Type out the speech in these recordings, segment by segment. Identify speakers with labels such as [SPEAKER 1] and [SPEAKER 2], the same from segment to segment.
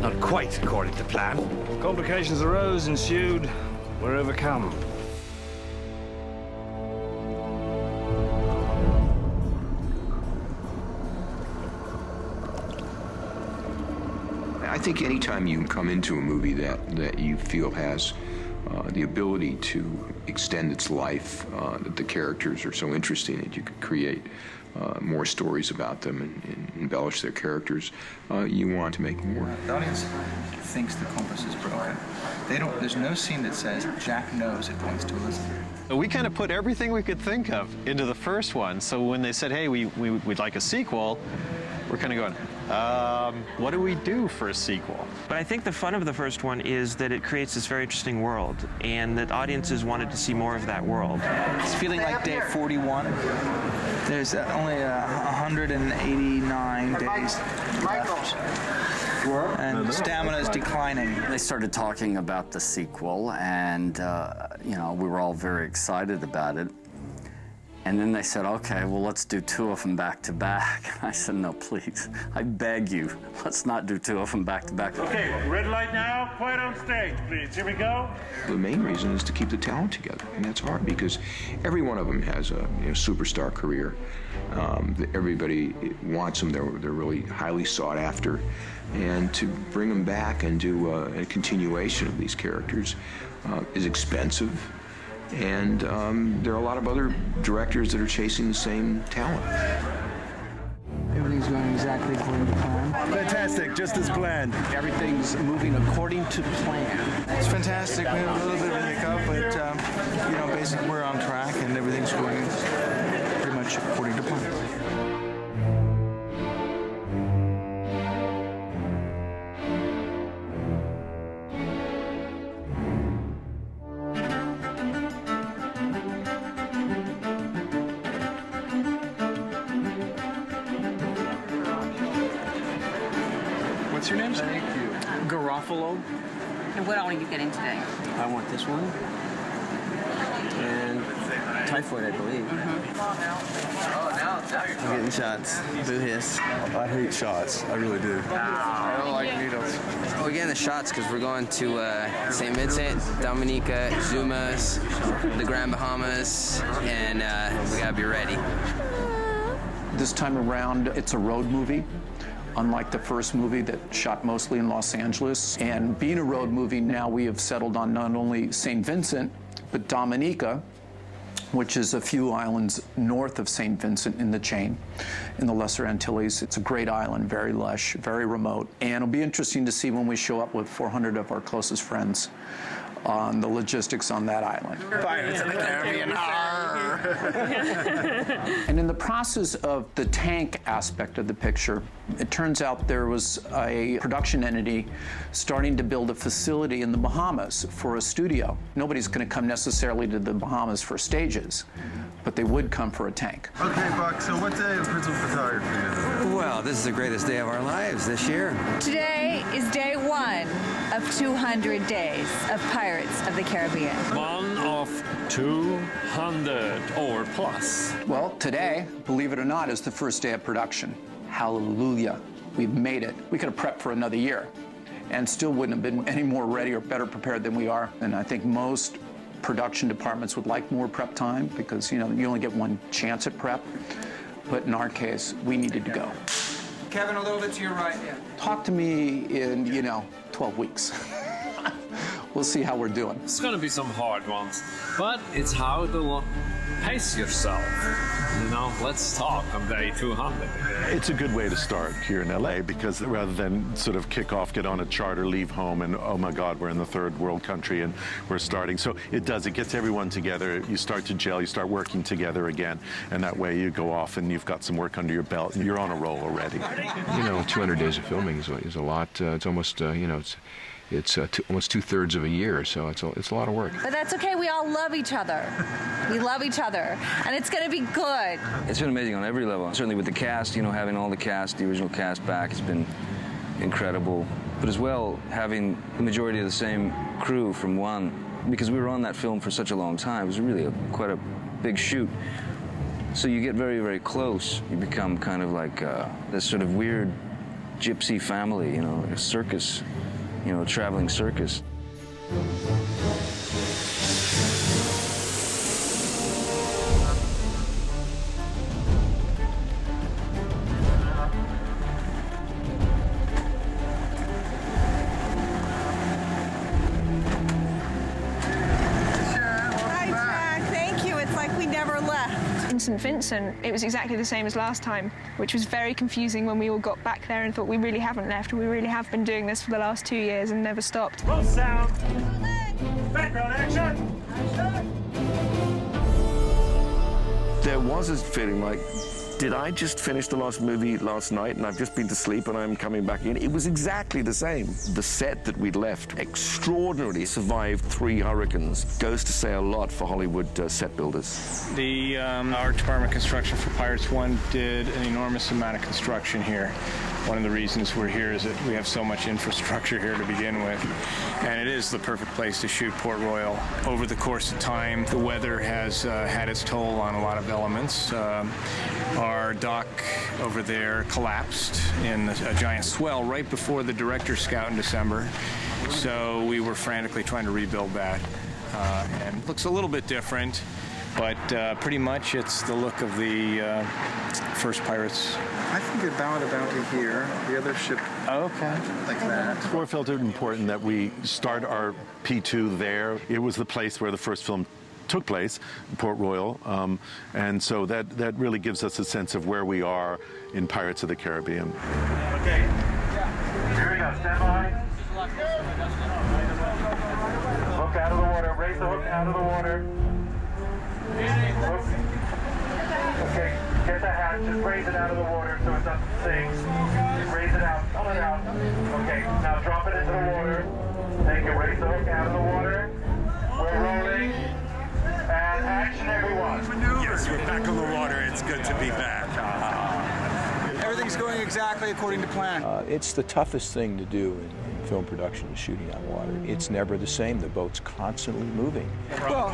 [SPEAKER 1] Not quite according to plan.
[SPEAKER 2] Complications arose, ensued, were overcome.
[SPEAKER 3] I think anytime you come into a movie that you feel has the ability to extend its life, that the characters are so interesting that you could create more stories about them and embellish their characters, you want to make more.
[SPEAKER 4] The audience thinks the compass is broken. There's no scene that says Jack knows, it points to Elizabeth.
[SPEAKER 5] We kind of put everything we could think of into the first one. So when they said, hey, we'd like a sequel, we're kind of going, what do we do for a sequel?
[SPEAKER 6] But I think the fun of the first one is that it creates this very interesting world, and that audiences wanted to see more of that world.
[SPEAKER 4] It's feeling like day 41. There's only 189 days left. And stamina is declining.
[SPEAKER 7] They started talking about the sequel, and you know, we were all very excited about it. And then they said, okay, well, let's do 2 of them back to back. I said, no, please, I beg you, let's not do 2 of them back to back.
[SPEAKER 8] Okay, red light now, quiet on stage, please. Here we go.
[SPEAKER 3] The main reason is to keep the talent together, and that's hard because every one of them has a superstar career. Everybody wants them. They're really highly sought after. And to bring them back and do a continuation of these characters is expensive. And there are a lot of other directors that are chasing the same talent.
[SPEAKER 4] Everything's going exactly according to plan.
[SPEAKER 1] Fantastic, just as planned. Everything's moving according to plan.
[SPEAKER 4] It's fantastic. We have a little bit of a hiccup, but you know, basically we're on track and everything's going pretty much according to plan.
[SPEAKER 9] What's your name? Thank you. Garofalo.
[SPEAKER 10] And what all are you getting today?
[SPEAKER 9] I want this one. And typhoid, I believe. I'm getting shots. Boo hiss.
[SPEAKER 1] I hate shots. I really do.
[SPEAKER 9] I don't like needles.
[SPEAKER 11] We're getting the shots because we're going to St. Vincent, Dominica, Zumas, the Grand Bahamas, and we gotta be ready.
[SPEAKER 12] This time around, it's a road movie. Unlike the first movie that shot mostly in Los Angeles. And being a road movie, now we have settled on not only St. Vincent, but Dominica, which is a few islands north of St. Vincent in the chain, in the Lesser Antilles. It's a great island, very lush, very remote. And it'll be interesting to see when we show up with 400 of our closest friends on the logistics on that island.
[SPEAKER 1] Pirates of the Caribbean.
[SPEAKER 12] And in the process of the tank aspect of the picture, it turns out there was a production entity starting to build a facility in the Bahamas for a studio. Nobody's going to come necessarily to the Bahamas for stages, but they would come for a tank.
[SPEAKER 13] Okay, Buck, so what day of principal photography is it?
[SPEAKER 11] Well, this is the greatest day of our lives this year.
[SPEAKER 10] Today is day 1 of 200 days of Pirates of the Caribbean.
[SPEAKER 8] 1 of 200 or plus.
[SPEAKER 12] Well, today, believe it or not, is the first day of production. Hallelujah. We've made it. We could have prepped for another year and still wouldn't have been any more ready or better prepared than we are. And I think most production departments would like more prep time because, you know, you only get one chance at prep. But in our case, we needed to go.
[SPEAKER 4] Kevin, a little bit to your right. Yeah.
[SPEAKER 12] Talk to me in, 12 weeks. We'll see how we're doing.
[SPEAKER 8] It's gonna be some hard ones, but it's how to pace yourself. Let's talk on day 200.
[SPEAKER 14] It's a good way to start here in LA because rather than sort of kick off, get on a charter, leave home, and oh my God, we're in the third world country and we're starting. So it gets everyone together. You start to gel, you start working together again, and that way you go off and you've got some work under your belt and you're on a roll already.
[SPEAKER 15] 200 days of filming is a lot. It's almost, it's almost 2/3 of a year, so it's a lot of work.
[SPEAKER 10] But that's okay, we all love each other. We love each other, and it's gonna be good.
[SPEAKER 11] It's been amazing on every level. Certainly with the cast, having all the original cast back has been incredible. But as well, having the majority of the same crew from one, because we were on that film for such a long time. It was really quite a big shoot. So you get very, very close. You become kind of like this sort of weird gypsy family, you know, a circus, you know, a traveling circus.
[SPEAKER 16] In St. Vincent, it was exactly the same as last time, which was very confusing when we all got back there and thought we really haven't left. We really have been doing this for the last 2 years and never stopped.
[SPEAKER 2] Roll sound. Background action.
[SPEAKER 17] There was a feeling like, did I just finish the last movie last night and I've just been to sleep and I'm coming back in? It was exactly the same. The set that we'd left extraordinarily survived 3 hurricanes. Goes to say a lot for Hollywood set builders.
[SPEAKER 18] The art department construction for Pirates 1 did an enormous amount of construction here. One of the reasons we're here is that we have so much infrastructure here to begin with. And it is the perfect place to shoot Port Royal. Over the course of time, the weather has had its toll on a lot of elements. Our dock over there collapsed in a giant swell right before the director's scout in December. So we were frantically trying to rebuild that. And it looks a little bit different, but pretty much it's the look of the first Pirates.
[SPEAKER 4] I think about to here. The other ship.
[SPEAKER 14] Okay.
[SPEAKER 4] Like that.
[SPEAKER 14] We felt it important that we start our P2 there. It was the place where the first film took place, Port Royal, and so that really gives us a sense of where we are in Pirates of the Caribbean.
[SPEAKER 2] Okay. Here we go. Stand by. Hook out of the water. Raise the hook out of the water. Hook. Okay. Get the hatch. Just raise it out of the water so it doesn't sink. Just raise it out. Pull it out. Okay. Now drop it into the water. Thank you. Raise the hook out of the water. We're rolling. And action, everyone.
[SPEAKER 19] Yes, we're back on the water. It's good to be back.
[SPEAKER 4] Everything's going exactly according to plan.
[SPEAKER 20] It's the toughest thing to do in film production is shooting on water. It's never the same. The boat's constantly moving.
[SPEAKER 4] Well,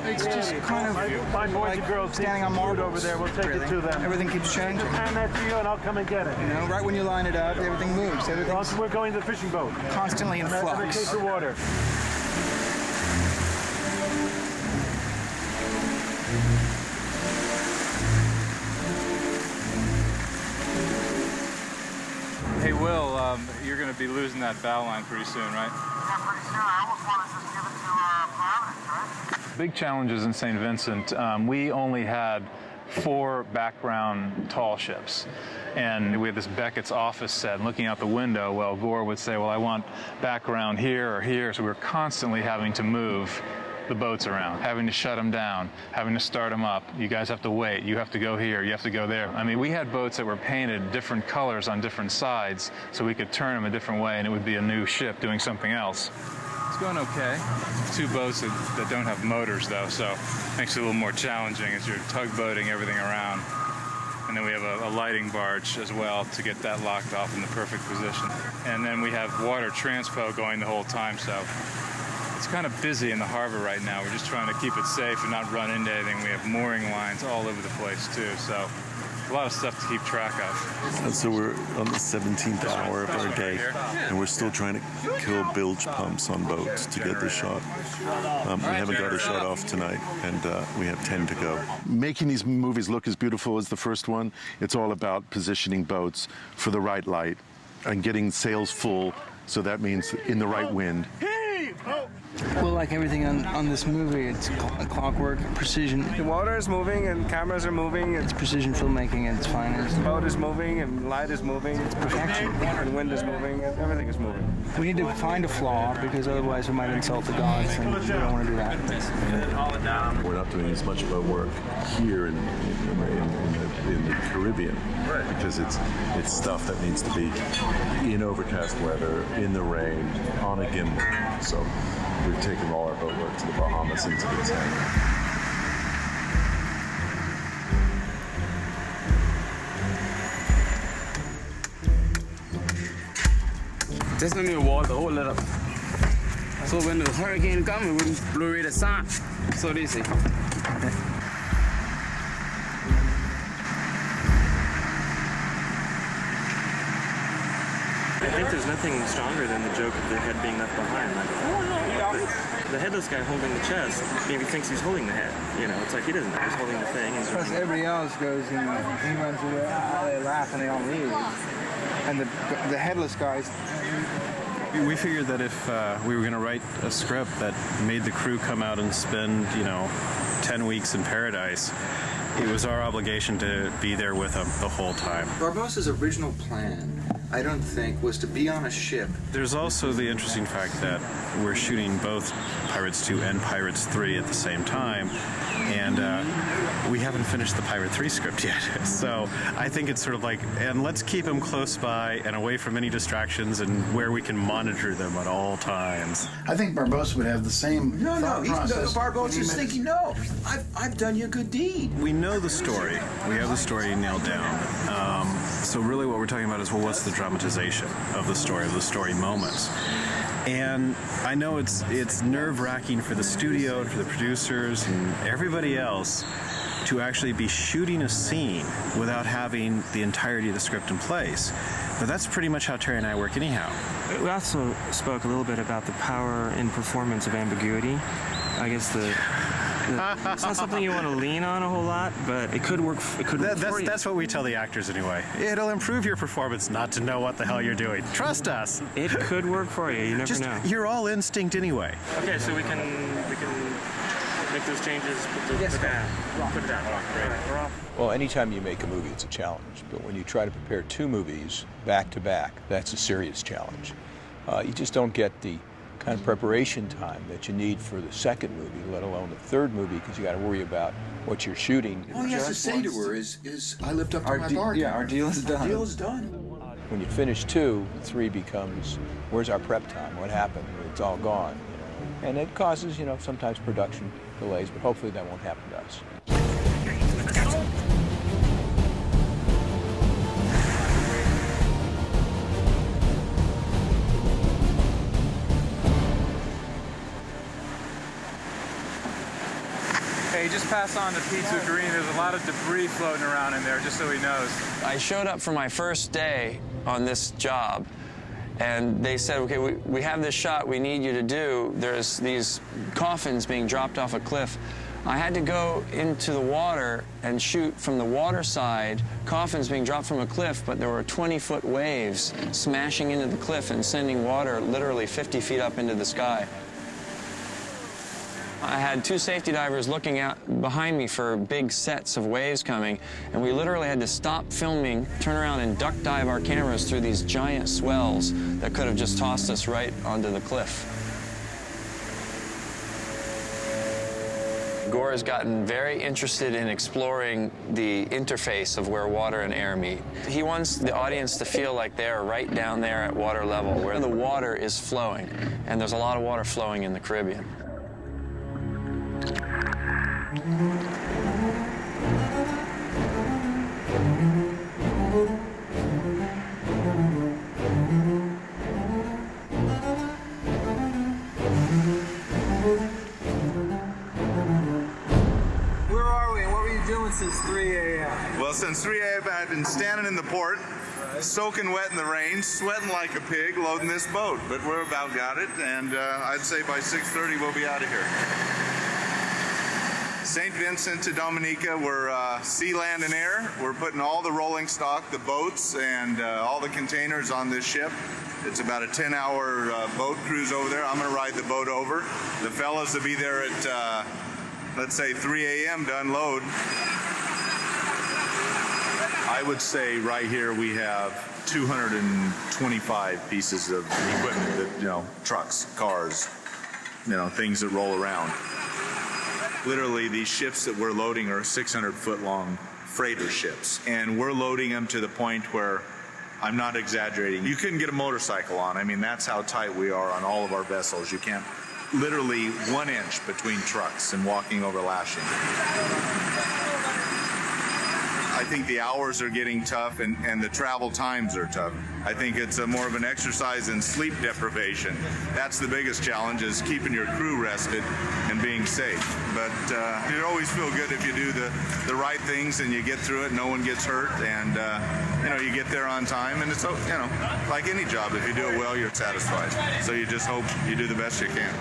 [SPEAKER 4] it's just kind of
[SPEAKER 2] my boys
[SPEAKER 4] like
[SPEAKER 2] and girls
[SPEAKER 4] standing on marbles
[SPEAKER 2] over there. We'll take it to them.
[SPEAKER 4] Everything keeps changing.
[SPEAKER 2] Hand that to you, and I'll come and get it.
[SPEAKER 4] You know, right when you line it up, everything moves. Everything's
[SPEAKER 2] we're going to the fishing boat.
[SPEAKER 4] Constantly in flux.
[SPEAKER 2] And take the water.
[SPEAKER 21] Hey, Will, you're going to be losing that bow line pretty soon, right?
[SPEAKER 2] Yeah, pretty soon. I almost want to just give it to Providence, right?
[SPEAKER 21] Big challenges in St. Vincent. We only had 4 background tall ships. And we had this Beckett's office set, and looking out the window, well, Gore would say, well, I want background here or here. So we were constantly having to move the boats around, having to shut them down, having to start them up. You guys have to wait. You have to go here. You have to go there. I mean, we had boats that were painted different colors on different sides so we could turn them a different way, and it would be a new ship doing something else. It's going okay. 2 boats that don't have motors, though, so it makes it a little more challenging as you're tugboating everything around. And then we have a lighting barge as well to get that locked off in the perfect position. And then we have water transpo going the whole time, so it's kind of busy in the harbor right now. We're just trying to keep it safe and not run into anything. We have mooring lines all over the place, too, so a lot of stuff to keep track of.
[SPEAKER 22] And so we're on the 17th hour of our day, and we're still trying to kill bilge pumps on boats to get the shot. We haven't got a shot off tonight, and we have 10 to go.
[SPEAKER 14] Making these movies look as beautiful as the first one, it's all about positioning boats for the right light and getting sails full, so that means in the right wind.
[SPEAKER 4] Well, like everything on this movie, it's clockwork, precision.
[SPEAKER 23] The water is moving and cameras are moving.
[SPEAKER 4] It's precision filmmaking at its finest.
[SPEAKER 23] The boat is moving and light is moving. It's perfection. And wind is moving and everything is moving.
[SPEAKER 4] We need to find a flaw because otherwise we might insult the gods, and we don't want to do that.
[SPEAKER 22] We're not doing as much boat work here in the Caribbean because it's stuff that needs to be in overcast weather, in the rain, on a gimbal. So we've taken all our boat work to the Bahamas into the tank.
[SPEAKER 24] Just on the water, the whole lot of. So when the hurricane comes, it will blow away the sun. So they say.
[SPEAKER 3] I think there's nothing stronger than the joke of the head being left behind. The headless guy holding the chest maybe thinks he's holding the head. You know, it's like he doesn't know he's holding the thing.
[SPEAKER 23] Plus everybody else goes, he runs away, they laugh and they all leave. And the headless guys.
[SPEAKER 21] We figured that if we were going to write a script that made the crew come out and spend, 10 weeks in paradise, it was our obligation to be there with them the whole time.
[SPEAKER 4] Barbossa's original plan, I don't think, was to be on a ship.
[SPEAKER 21] There's also the interesting fact that we're shooting both Pirates 2 and Pirates 3 at the same time, and we haven't finished the Pirate 3 script yet. So I think it's sort of like, and let's keep them close by and away from any distractions and where we can monitor them at all times.
[SPEAKER 5] I think Barbossa would have the same thought process.
[SPEAKER 4] Barbossa's thinking, no, I've done you a good deed.
[SPEAKER 21] We know the story. We have the story nailed down. So really what we're talking about is, well, what's the dramatization of the story moments? And I know it's nerve-wracking for the studio and for the producers and everybody else to actually be shooting a scene without having the entirety of the script in place. But that's pretty much how Terry and I work anyhow.
[SPEAKER 3] We also spoke a little bit about the power in performance of ambiguity. I guess it's not something you want to lean on a whole lot, but it could work.
[SPEAKER 21] That's what we tell the actors anyway. It'll improve your performance not to know what the hell you're doing. Trust us.
[SPEAKER 3] It could work for you. You never know.
[SPEAKER 21] You're all instinct anyway.
[SPEAKER 3] Okay, so we can make those changes. Put it down. Right.
[SPEAKER 20] Well, anytime you make a movie, it's a challenge. But when you try to prepare two movies back to back, that's a serious challenge. You just don't get the kind of preparation time that you need for the second movie, let alone the third movie, because you got to worry about what you're shooting.
[SPEAKER 4] All he has to say to her is I lived up to my bargain.
[SPEAKER 23] Yeah, our deal is done.
[SPEAKER 4] Our deal is done.
[SPEAKER 20] When you finish 2, 3 becomes, where's our prep time? What happened? It's all gone. And it causes, sometimes production delays, but hopefully that won't happen to us.
[SPEAKER 21] Hey, just pass on to Pizza Green. There's a lot of debris floating around in there, just so he knows.
[SPEAKER 3] I showed up for my first day on this job, and they said, okay, we have this shot we need you to do. There's these coffins being dropped off a cliff. I had to go into the water and shoot from the water side, coffins being dropped from a cliff, but there were 20-foot waves smashing into the cliff and sending water literally 50 feet up into the sky. I had 2 safety divers looking out behind me for big sets of waves coming, and we literally had to stop filming, turn around and duck dive our cameras through these giant swells that could have just tossed us right onto the cliff. Gore has gotten very interested in exploring the interface of where water and air meet. He wants the audience to feel like they're right down there at water level, where the water is flowing, and there's a lot of water flowing in the Caribbean.
[SPEAKER 23] Where are we and what were you doing since 3 a.m.?
[SPEAKER 13] Well, since 3 a.m. I've been standing in the port, soaking wet in the rain, sweating like a pig, loading this boat. But we're about got it, and I'd say by 6:30 we'll be out of here. St. Vincent to Dominica, we're sea, land, and air. We're putting all the rolling stock, the boats, and all the containers on this ship. It's about a 10-hour boat cruise over there. I'm going to ride the boat over. The fellas will be there at, let's say, 3 a.m. to unload. I would say right here we have 225 pieces of equipment that, trucks, cars, things that roll around. Literally, these ships that we're loading are 600-foot-long freighter ships, and we're loading them to the point where, I'm not exaggerating, you couldn't get a motorcycle on. I mean, that's how tight we are on all of our vessels. You can't, literally 1 inch between trucks and walking over lashing. I think the hours are getting tough and the travel times are tough. I think it's more of an exercise in sleep deprivation. That's the biggest challenge, is keeping your crew rested and being safe. But you always feel good if you do the right things and you get through it, no one gets hurt, and you get there on time. And it's like any job, if you do it well, you're satisfied. So you just hope you do the best you can.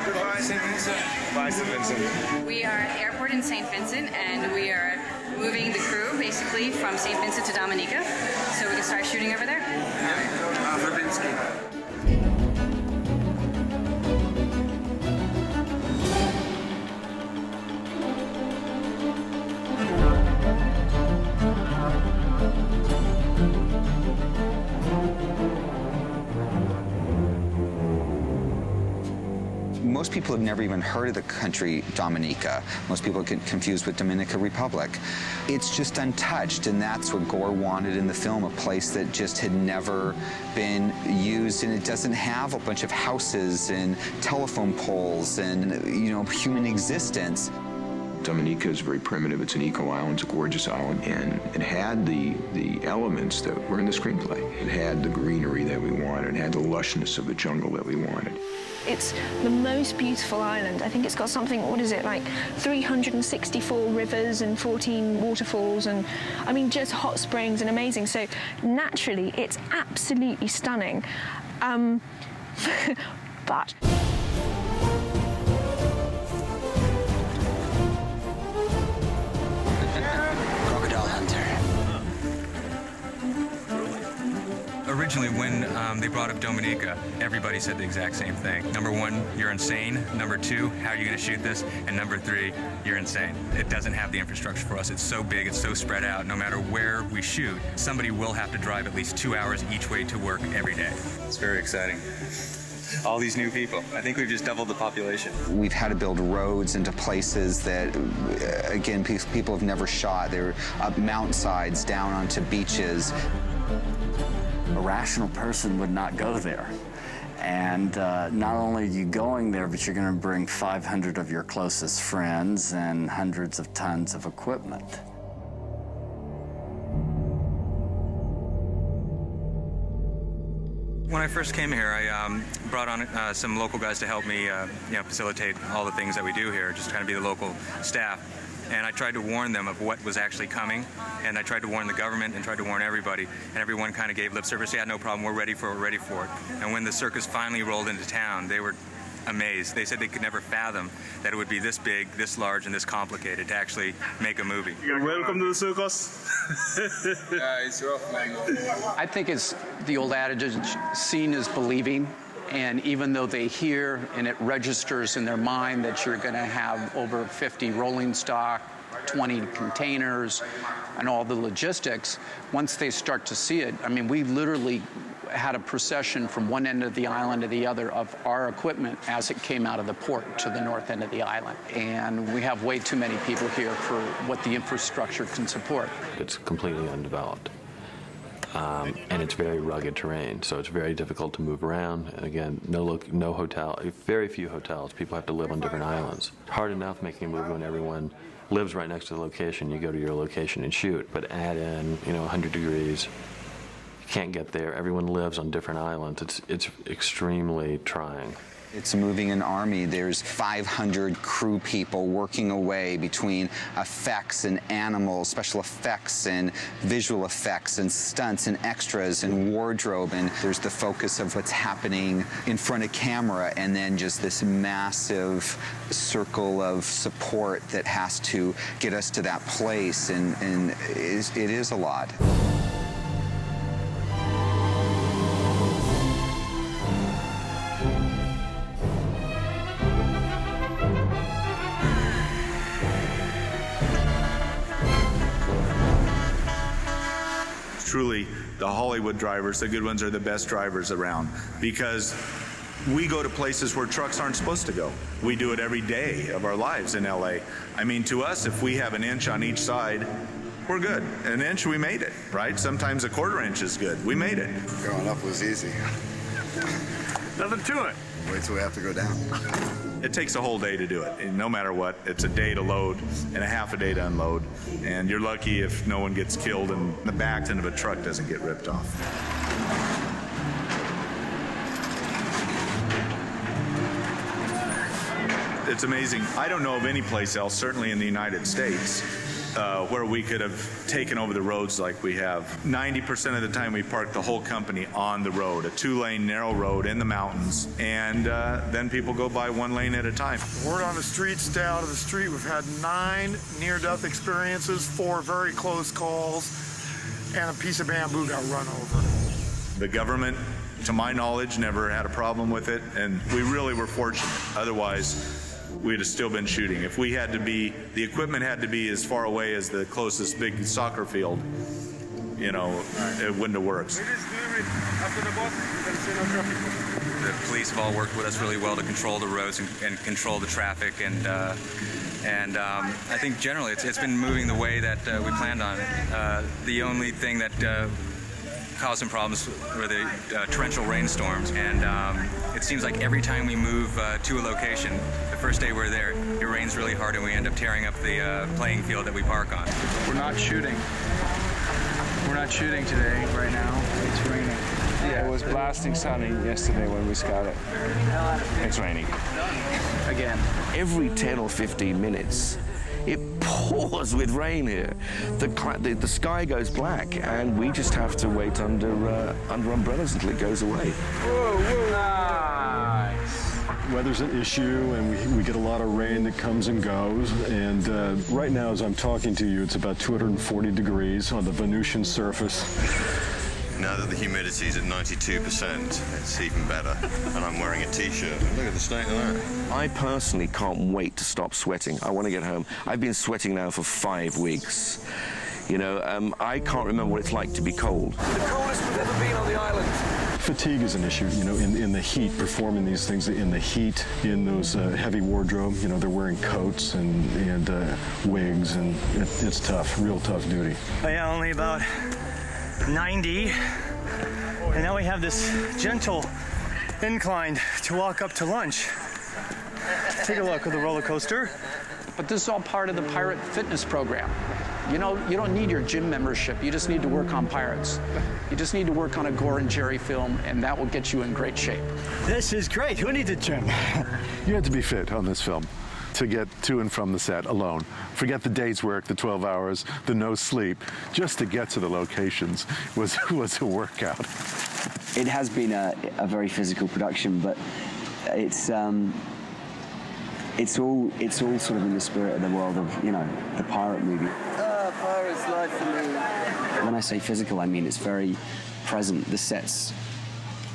[SPEAKER 24] Goodbye, St. Vincent. Bye, St. Vincent.
[SPEAKER 1] We are at the airport in St. Vincent, and we are moving the crew basically from St. Vincent to Dominica, so we can start shooting over there.
[SPEAKER 24] Verbinski.
[SPEAKER 6] Most people have never even heard of the country Dominica. Most people get confused with Dominican Republic. It's just untouched, and that's what Gore wanted in the film, a place that just had never been used, and it doesn't have a bunch of houses and telephone poles and, human existence.
[SPEAKER 15] Dominica is very primitive. It's an eco-island. It's a gorgeous island. And it had the elements that were in the screenplay. It had the greenery that we wanted. It had the lushness of the jungle that we wanted.
[SPEAKER 16] It's the most beautiful island. I think it's got something, 364 rivers and 14 waterfalls and, just hot springs and amazing. So naturally, it's absolutely stunning. But...
[SPEAKER 7] Originally, when they brought up Dominica, everybody said the exact same thing. Number one, you're insane. Number two, how are you going to shoot this? And number three, you're insane. It doesn't have the infrastructure for us. It's so big, it's so spread out. No matter where we shoot, somebody will have to drive at least 2 hours each way to work every day. It's very exciting. All these new people. I think we've just doubled the population.
[SPEAKER 6] We've had to build roads into places that, again, people have never shot. They're up mountainsides, down onto beaches.
[SPEAKER 9] A rational person would not go there. And not only are you going there, but you're going to bring 500 of your closest friends and hundreds of tons of equipment.
[SPEAKER 7] When I first came here, I brought on some local guys to help me facilitate all the things that we do here, just kind of be the local staff. And I tried to warn them of what was actually coming, and I tried to warn the government and tried to warn everybody, and everyone kind of gave lip service. Yeah, no problem, we're ready for it. And when the circus finally rolled into town, they were amazed. They said they could never fathom that it would be this big, this large, and this complicated to actually make a movie.
[SPEAKER 24] Welcome to the circus.
[SPEAKER 12] Yeah, it's rough, man. I think it's the old adage, seeing is believing. And even though they hear and it registers in their mind that you're going to have over 50 rolling stock, 20 containers, and all the logistics, once they start to see it, we literally had a procession from one end of the island to the other of our equipment as it came out of the port to the north end of the island. And we have way too many people here for what the infrastructure can support.
[SPEAKER 25] It's completely undeveloped. And it's very rugged terrain, so it's very difficult to move around. And again, no hotel, very few hotels. People have to live on different islands. Hard enough making a movie when everyone lives right next to the location. You go to your location and shoot, but add in, 100 degrees. You can't get there. Everyone lives on different islands. It's extremely trying.
[SPEAKER 6] It's moving an army. There's 500 crew people working away between effects and animals, special effects and visual effects and stunts and extras and wardrobe. And there's the focus of what's happening in front of camera, and then just this massive circle of support that has to get us to that place. And it is a lot.
[SPEAKER 13] Truly, the Hollywood drivers, the good ones, are the best drivers around, because we go to places where trucks aren't supposed to go. We do it every day of our lives in LA. To us, if we have an inch on each side, we're good. An inch, we made it, right? Sometimes a quarter inch is good. We made it.
[SPEAKER 5] Going up was easy.
[SPEAKER 13] Nothing to it.
[SPEAKER 5] Wait till we have to go down.
[SPEAKER 13] it takes a whole day to do it. And no matter what, it's a day to load and a half a day to unload. And you're lucky if no one gets killed and the back end of a truck doesn't get ripped off. It's amazing. I don't know of any place else, certainly in the United States, where we could have taken over the roads like we have. 90% of the time we park the whole company on the road, a 2-lane narrow road in the mountains, and then people go by 1 lane at a time.
[SPEAKER 8] Word on the street, stay out of the street. We've had 9 near-death experiences, 4 very close calls, and a piece of bamboo got run over.
[SPEAKER 13] The government, to my knowledge, never had a problem with it, and we really were fortunate. Otherwise, we'd have still been shooting. If we had to be, the equipment had to be as far away as the closest big soccer field, you know, it wouldn't have worked.
[SPEAKER 7] The police have all worked with us really well to control the roads and control the traffic, and I think generally it's been moving the way that we planned on. The only thing that caused some problems were the torrential rainstorms, and it seems like every time we move to a location, the first day we're there, it rains really hard and we end up tearing up the playing field that we park on.
[SPEAKER 23] We're not shooting. We're not shooting today, right now. It's raining.
[SPEAKER 10] Yeah, it was blasting sunny yesterday when we scouted. It's raining.
[SPEAKER 23] Again.
[SPEAKER 11] Every 10 or 15 minutes, it pours with rain here. The sky goes black, and we just have to wait under umbrellas until it goes away.
[SPEAKER 23] Whoa, whoa. Nice.
[SPEAKER 14] Weather's an issue, and we get a lot of rain that comes and goes. And right now, as I'm talking to you, it's about 240 degrees on the Venusian surface.
[SPEAKER 17] Now that the humidity's at 92%, it's even better. And I'm wearing a t-shirt. Look at the state of that.
[SPEAKER 11] I personally can't wait to stop sweating. I want to get home. I've been sweating now for 5 weeks. You know, I can't remember what it's like to be cold. The coldest we've ever been on the island.
[SPEAKER 14] Fatigue is an issue, you know, in the heat, performing these things in the heat, in those heavy wardrobe. You know, they're wearing coats and wigs, and it's tough, real tough duty.
[SPEAKER 18] Yeah, only about 90, and now we have this gentle incline to walk up to lunch. Take a look at the roller coaster.
[SPEAKER 12] But this is all part of the Pirate Fitness program. You know, you don't need your gym membership. You just need to work on Pirates. You just need to work on a Gore and Jerry film, and that will get you in great shape.
[SPEAKER 18] This is great. Who needs a gym?
[SPEAKER 14] You had to be fit on this film to get to and from the set alone. Forget the day's work, the 12 hours, the no sleep. Just to get to the locations was a workout.
[SPEAKER 26] It has been a very physical production, but it's all sort of in the spirit of the world of, you know, the pirate movie.
[SPEAKER 18] Pirate's life for me.
[SPEAKER 26] When I say physical, I mean it's very present. The sets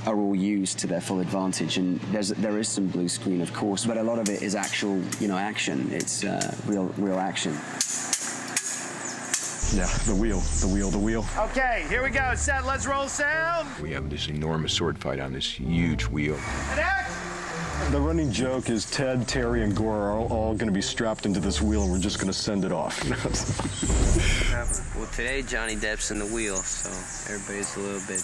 [SPEAKER 26] are all used to their full advantage, and there is some blue screen, of course, but a lot of it is actual, you know, action. It's real action.
[SPEAKER 14] Yeah, the wheel.
[SPEAKER 18] Okay, here we go. Set, let's roll sound.
[SPEAKER 15] We have this enormous sword fight on this huge wheel.
[SPEAKER 18] And action!
[SPEAKER 14] The running joke is Ted, Terry, and Gore are all going to be strapped into this wheel, and we're just going to send it off.
[SPEAKER 27] Well, today Johnny Depp's in the wheel, so everybody's a little bit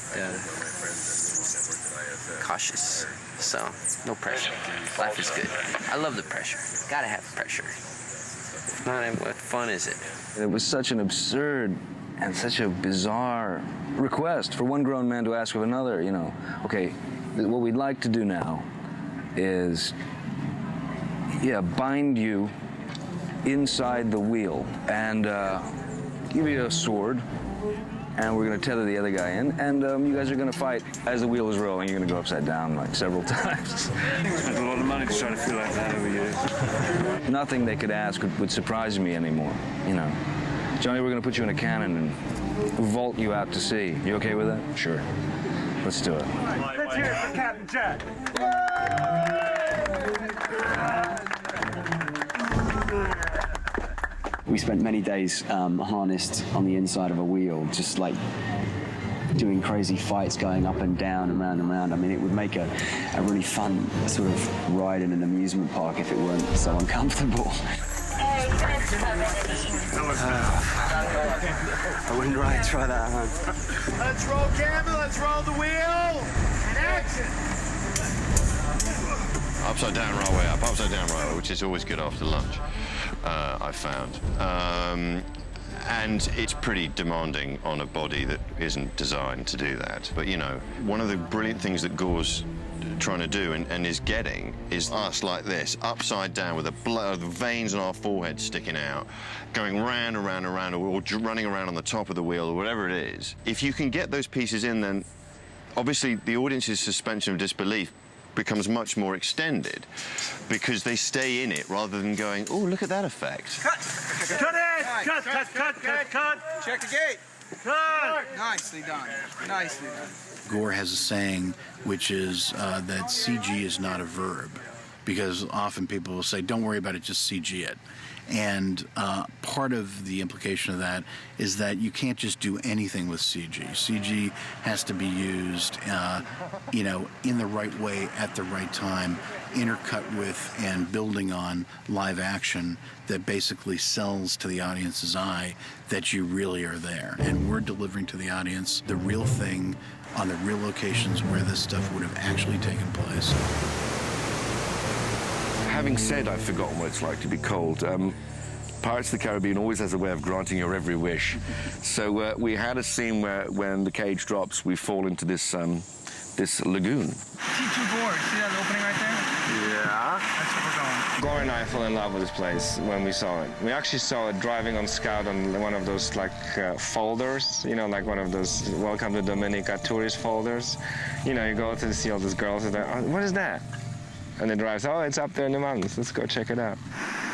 [SPEAKER 27] cautious. So, no pressure. Life is good. I love the pressure. Gotta have pressure. If not, what fun is it?
[SPEAKER 11] It was such an absurd and such a bizarre request for one grown man to ask of another, you know. Okay, what we'd like to do now is, bind you inside the wheel and give you a sword, and we're going to tether the other guy in, and you guys are going to fight as the wheel is rolling. You're going to go upside down like several times.
[SPEAKER 10] Spent a lot of money to try to feel like that over years.
[SPEAKER 11] Nothing they could ask would surprise me anymore, you know. Johnny, we're going to put you in a cannon and vault you out to sea. You okay with that? Sure. Let's do it.
[SPEAKER 18] Let's hear it for Captain Jack.
[SPEAKER 26] We spent many days harnessed on the inside of a wheel, just like doing crazy fights going up and down and round and round. I mean, it would make a really fun sort of ride in an amusement park if it weren't so uncomfortable.
[SPEAKER 18] I wouldn't try that, huh? Let's roll camera, let's roll the wheel, and action!
[SPEAKER 17] Upside down right way up, upside down right way, which is always good after lunch, I found. And it's pretty demanding on a body that isn't designed to do that. But, you know, one of the brilliant things that Gore's trying to do and is getting is us like this, upside down with the veins on our forehead sticking out, going round and round and round, or running around on the top of the wheel, or whatever it is. If you can get those pieces in, then obviously the audience's suspension of disbelief becomes much more extended because they stay in it rather than going, oh, look at that effect.
[SPEAKER 2] Cut it! Cut! Check the gate. Cut! Nicely done. Nicely done.
[SPEAKER 5] Gore has a saying, which is that CG is not a verb, because often people will say, don't worry about it, just CG it. And part of the implication of that is that you can't just do anything with CG. CG has to be used, in the right way at the right time, intercut with and building on live action that basically sells to the audience's eye that you really are there. And we're delivering to the audience the real thing on the real locations where this stuff would have actually taken place.
[SPEAKER 11] Having said I've forgotten what it's like to be cold, Pirates of the Caribbean always has a way of granting your every wish. So we had a scene where when the cage drops, we fall into this lagoon.
[SPEAKER 2] See two boards. See that opening right there?
[SPEAKER 11] Yeah.
[SPEAKER 2] That's where we're going.
[SPEAKER 24] Gore and I fell in love with this place when we saw it. We actually saw it driving on Scout on one of those folders, like one of those Welcome to Dominica tourist folders. You go to see all these girls and they're, oh, what is that? And it drives, oh, it's up there in the mountains. Let's go check it out.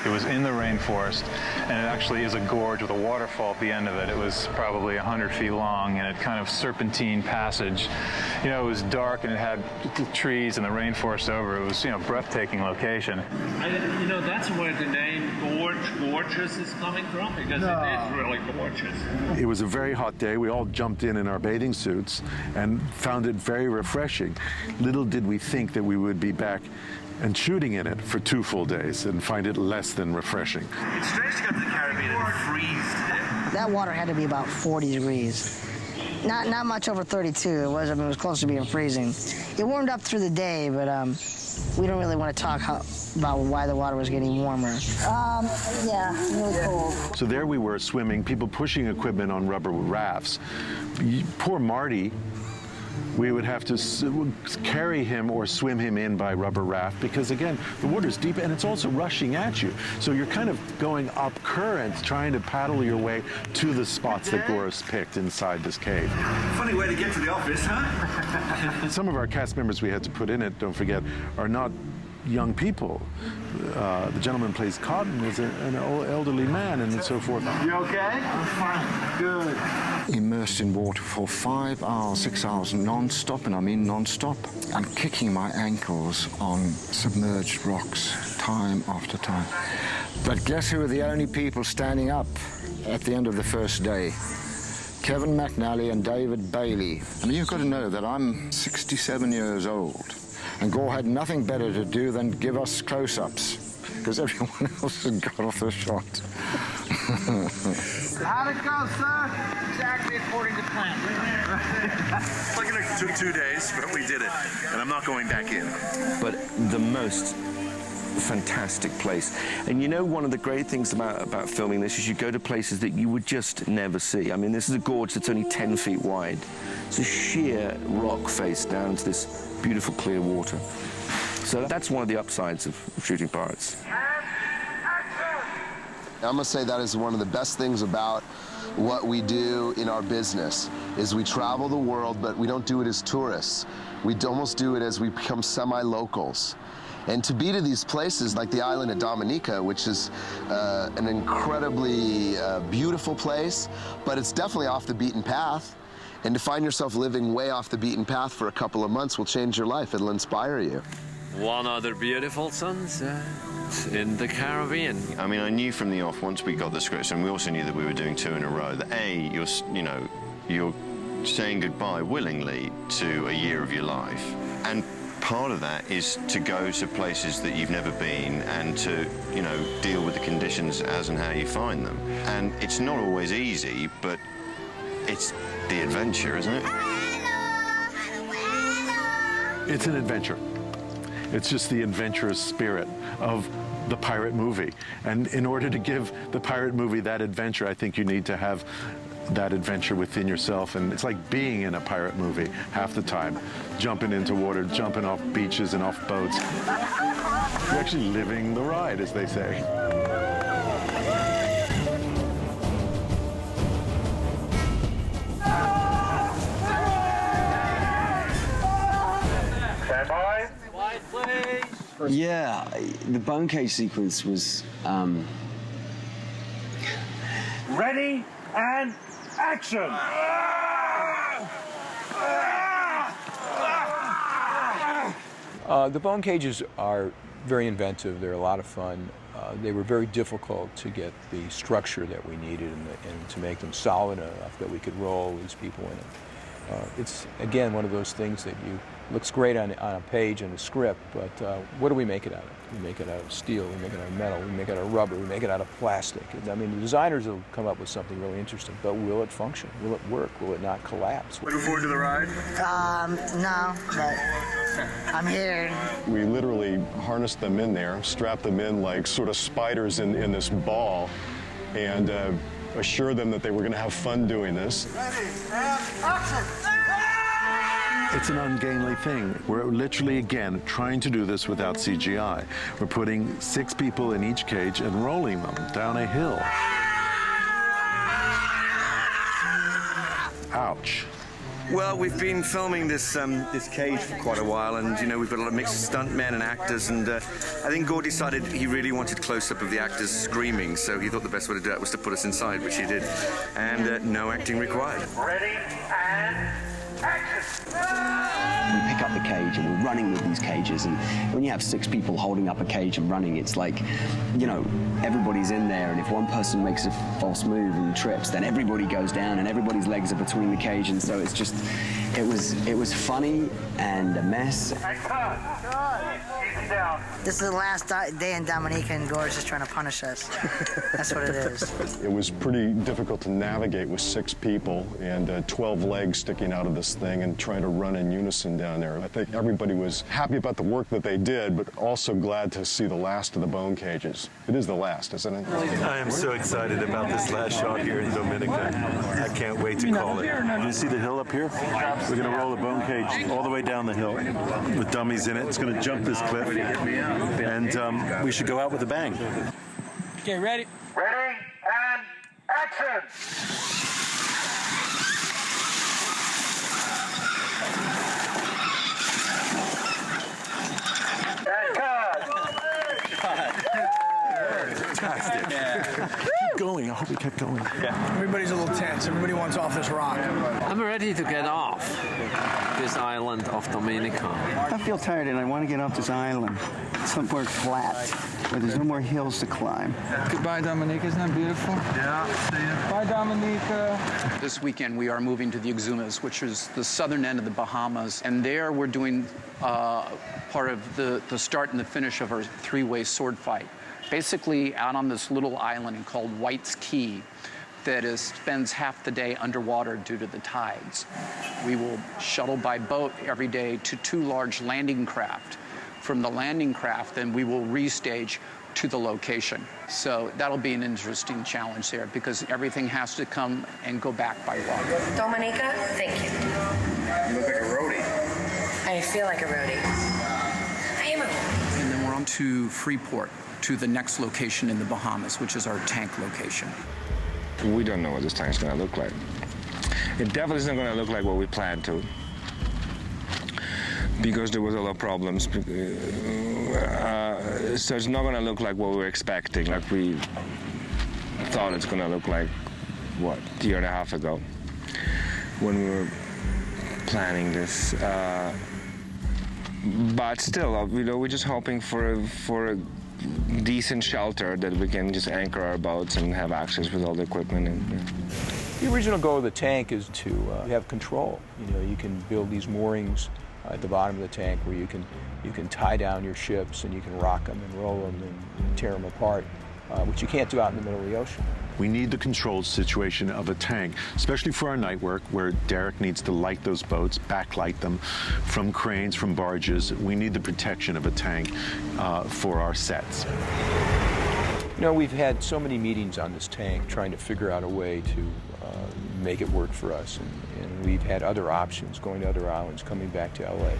[SPEAKER 3] It was in the rainforest, and it actually is a gorge with a waterfall at the end of it. It was probably 100 feet long, and it kind of serpentine passage. It was dark, and it had trees and the rainforest over. It was, breathtaking location.
[SPEAKER 4] That's where the name Gorgeous is coming from, because it is really gorgeous.
[SPEAKER 14] It was a very hot day. We all jumped in our bathing suits and found it very refreshing. Little did we think that we would be back and shooting in it for 2 full days and find it less than refreshing.
[SPEAKER 4] It's strange to go to the Caribbean and freeze today.
[SPEAKER 19] That water had to be about 40 degrees. Not much over 32. It was close to being freezing. It warmed up through the day, but we don't really want to talk about why the water was getting warmer. Yeah, really cold.
[SPEAKER 14] So there we were swimming, people pushing equipment on rubber rafts. Poor Marty, we would have to carry him or swim him in by rubber raft because, again, the water's deep and it's also rushing at you. So you're kind of going up current, trying to paddle your way to the spots that Gore's picked inside this cave.
[SPEAKER 4] Funny way to get to the office, huh?
[SPEAKER 14] Some of our cast members we had to put in it, don't forget, are not young people. The gentleman plays Cotton is an old elderly man and so forth.
[SPEAKER 4] You okay? I'm fine. Good.
[SPEAKER 20] Immersed in water for 5 hours, 6 hours, non-stop, and I mean non-stop. I'm kicking my ankles on submerged rocks time after time. But guess who are the only people standing up at the end of the first day? Kevin McNally and David Bailey. I mean, you've got to know that I'm 67 years old. And Gore had nothing better to do than give us close-ups, because everyone else had got off the shot.
[SPEAKER 4] How'd it go, sir? Exactly according to plan.
[SPEAKER 13] Like it took 2 days, but we did it. And I'm not going back in.
[SPEAKER 11] But the most fantastic place. And one of the great things about filming this is you go to places that you would just never see. I mean, this is a gorge that's only 10 feet wide. It's a sheer rock face down to this beautiful clear water. So that's one of the upsides of shooting Pirates.
[SPEAKER 21] I must say that is one of the best things about what we do in our business is we travel the world, but we don't do it as tourists. We almost do it as we become semi-locals. And to be to these places like the island of Dominica, which is an incredibly beautiful place, but it's definitely off the beaten path. And to find yourself living way off the beaten path for a couple of months will change your life. It'll inspire you.
[SPEAKER 17] One other beautiful sunset in the Caribbean. I mean, I knew from the off, once we got the scripts, and we also knew that we were doing 2 in a row, that you're saying goodbye willingly to a year of your life. And part of that is to go to places that you've never been and to, deal with the conditions as and how you find them. And it's not always easy, but it's the adventure, isn't it?
[SPEAKER 14] It's an adventure. It's just the adventurous spirit of the pirate movie. And in order to give the pirate movie that adventure, I think you need to have that adventure within yourself. And it's like being in a pirate movie half the time, jumping into water, jumping off beaches and off boats. You're actually living the ride, as they say.
[SPEAKER 26] Yeah, the bone cage sequence was.
[SPEAKER 1] Ready and action!
[SPEAKER 12] The bone cages are very inventive. They're a lot of fun. They were very difficult to get the structure that we needed and to make them solid enough that we could roll these people in it. It's, again, one of those things that looks great on a page in a script, but what do we make it out of? We make it out of steel, we make it out of metal, we make it out of rubber, we make it out of plastic. I mean, the designers will come up with something really interesting, but will it function? Will it work? Will it not collapse?
[SPEAKER 2] Looking forward to the ride?
[SPEAKER 19] No, but I'm here.
[SPEAKER 6] We literally harnessed them in there, strapped them in like sort of spiders in this ball, and assure them that they were going to have fun doing this.
[SPEAKER 2] Ready, and action!
[SPEAKER 14] It's an ungainly thing. We're literally, again, trying to do this without CGI. We're putting 6 people in each cage and rolling them down a hill. Ouch.
[SPEAKER 8] Well, we've been filming this cage for quite a while, and we've got a lot of mixed stuntmen and actors, and I think Gore decided he really wanted close-up of the actors screaming, so he thought the best way to do that was to put us inside, which he did, and no acting required.
[SPEAKER 1] Ready and action!
[SPEAKER 26] We pick up the cage and we're running with these cages, and when you have 6 people holding up a cage and running, it's like, everybody's in there, and if one person makes a false move and trips, then everybody goes down and everybody's legs are between the cage, and so it's just, it was funny and a mess.
[SPEAKER 19] This is the last day in Dominica, and Gore's just trying to punish us. That's what it is.
[SPEAKER 6] It was pretty difficult to navigate with 6 people and 12 legs sticking out of this thing and trying to run in unison down there. I think everybody was happy about the work that they did, but also glad to see the last of the bone cages. It is the last, isn't it?
[SPEAKER 14] I am so excited about this last shot here in Dominica. I can't wait to call it. You see the hill up here? We're going to roll a bone cage all the way down the hill with dummies in it. It's going to jump this cliff, and we should go out with a bang.
[SPEAKER 1] Okay, ready? Ready and action!
[SPEAKER 14] Fantastic. Keep going. I hope we kept going.
[SPEAKER 2] Yeah. Everybody's a little tense. Everybody wants off this rock.
[SPEAKER 4] I'm ready to get off this island of Dominica.
[SPEAKER 9] I feel tired and I want to get off this island, somewhere flat, where there's no more hills to climb.
[SPEAKER 2] Goodbye, Dominica. Isn't that beautiful? Yeah. See ya. Bye, Dominica.
[SPEAKER 12] This weekend we are moving to the Exumas, which is the southern end of the Bahamas, and there we're doing part of the start and the finish of our 3-way sword fight. Basically out on this little island called White's Key that spends half the day underwater due to the tides. We will shuttle by boat every day to 2 large landing craft. From the landing craft, then we will restage to the location. So that'll be an interesting challenge there because everything has to come and go back by water.
[SPEAKER 16] Dominica, thank you.
[SPEAKER 2] You look like a roadie.
[SPEAKER 16] I feel like a roadie. I am a roadie.
[SPEAKER 12] And then we're on to Freeport, to the next location in the Bahamas, which is our tank location.
[SPEAKER 24] We don't know what this tank's going to look like. It definitely isn't going to look like what we planned to, because there was a lot of problems. So it's not going to look like what we were expecting, like we thought it's going to look like, what, a year and a half ago when we were planning this. But still, we're just hoping for a decent shelter that we can just anchor our boats and have access with all the equipment.
[SPEAKER 12] The original goal of the tank is to have control. You can build these moorings at the bottom of the tank where you can tie down your ships and you can rock them and roll them and tear them apart, which you can't do out in the middle of the ocean.
[SPEAKER 14] We need the controlled situation of a tank, especially for our night work, where Derek needs to light those boats, backlight them from cranes, from barges. We need the protection of a tank for our sets.
[SPEAKER 7] You know, we've had so many meetings on this tank trying to figure out a way to make it work for us, and we've had other options, going to other islands, coming back to LA.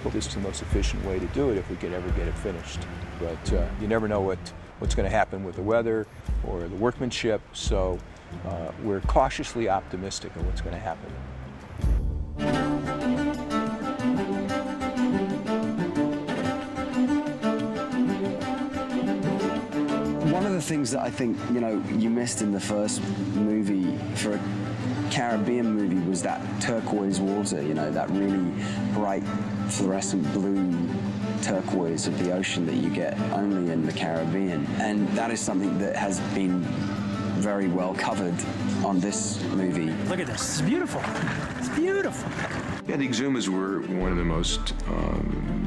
[SPEAKER 7] But this is the most efficient way to do it if we could ever get it finished. But you never know what's going to happen with the weather or the workmanship, so we're cautiously optimistic of what's going to happen.
[SPEAKER 26] One of the things that I think, you know, you missed in the first movie for a Caribbean movie was that turquoise water, you know, that really bright fluorescent blue turquoise of the ocean that you get only in the Caribbean. And that is something that has been very well covered on this movie.
[SPEAKER 18] Look at this. It's beautiful. It's beautiful.
[SPEAKER 10] Yeah, the Exumas were one of the most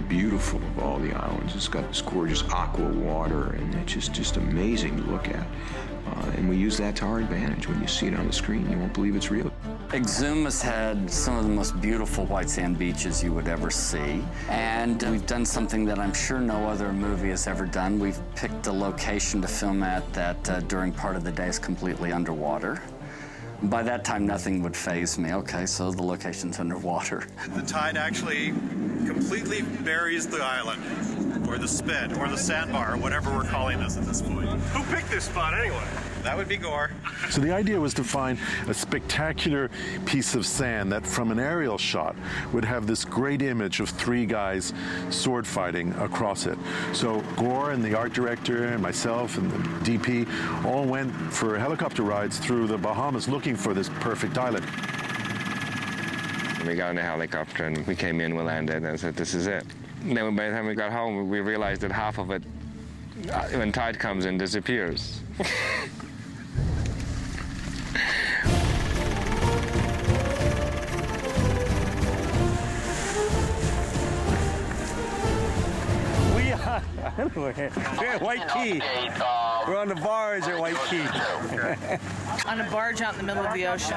[SPEAKER 10] beautiful of all the islands. It's got this gorgeous aqua water, and it's just amazing to look at. And we use that to our advantage. When you see it on the screen, you won't believe it's real.
[SPEAKER 15] Exumas had some of the most beautiful white sand beaches you would ever see. And we've done something that I'm sure no other movie has ever done. We've picked a location to film at that during part of the day is completely underwater. By that time, nothing would faze me. Okay, so the location's underwater.
[SPEAKER 22] The tide actually completely buries the island, or the spit, or the sandbar, or whatever we're calling this at this point. Who picked this spot anyway? That would be Gore.
[SPEAKER 14] So the idea was to find a spectacular piece of sand that from an aerial shot would have this great image of three guys sword fighting across it. So Gore and the art director and myself and the DP all went for helicopter rides through the Bahamas looking for this perfect island.
[SPEAKER 24] We got in a helicopter and we came in, we landed, and I said, this is it. And then by the time we got home, we realized that half of it, when tide comes in, disappears.
[SPEAKER 18] We're at Waikiki. We're on the barge at Waikiki.
[SPEAKER 23] On a barge out in the middle of the ocean.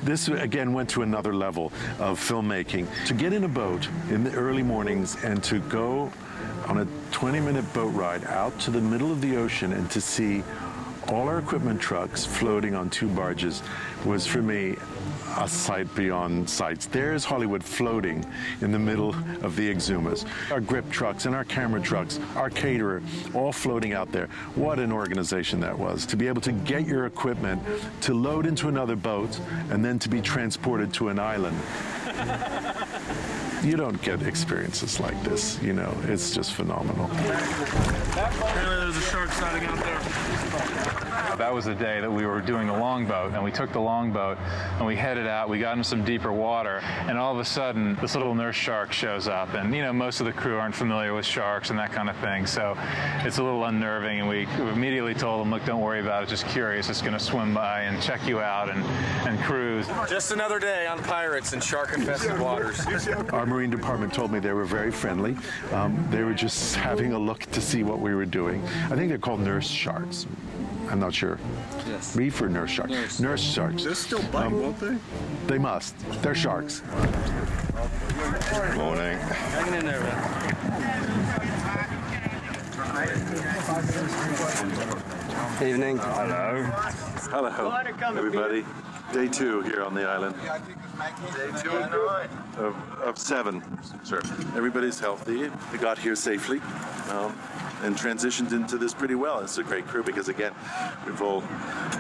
[SPEAKER 14] This, again, went to another level of filmmaking. To get in a boat in the early mornings and to go on a 20-minute boat ride out to the middle of the ocean and to see all our equipment trucks floating on two barges was, for me, a sight beyond sights. There's Hollywood floating in the middle of the Exumas. Our grip trucks and our camera trucks, our caterer, all floating out there. What an organization that was, to be able to get your equipment, to load into another boat, and then to be transported to an island. You don't get experiences like this, you know, it's just phenomenal.
[SPEAKER 22] Apparently there's a shark sighting out there.
[SPEAKER 3] That was the day that we were doing the longboat, and we took the longboat and we headed out. We got into some deeper water, and all of a sudden this little nurse shark shows up, and you know, most of the crew aren't familiar with sharks and that kind of thing, so it's a little unnerving. And we immediately told them, look, don't worry about it, just curious, it's going to swim by and check you out and cruise.
[SPEAKER 22] Just another day on pirates in shark-infested waters.
[SPEAKER 14] Our Marine Department told me they were very friendly. They were just having a look to see what we were doing. I think they're called nurse sharks. I'm not sure.
[SPEAKER 22] Yes.
[SPEAKER 14] Reef or nurse sharks? Nurse sharks.
[SPEAKER 22] They'll still bite, won't they?
[SPEAKER 14] They must. They're sharks.
[SPEAKER 22] Good morning. Hanging in there, man.
[SPEAKER 25] Evening.
[SPEAKER 14] Hello. Hello, everybody. Day 2 here on the island.
[SPEAKER 22] Day 2
[SPEAKER 14] of 7. Sure. Everybody's healthy. We got here safely and transitioned into this pretty well. It's a great crew because, again, we've all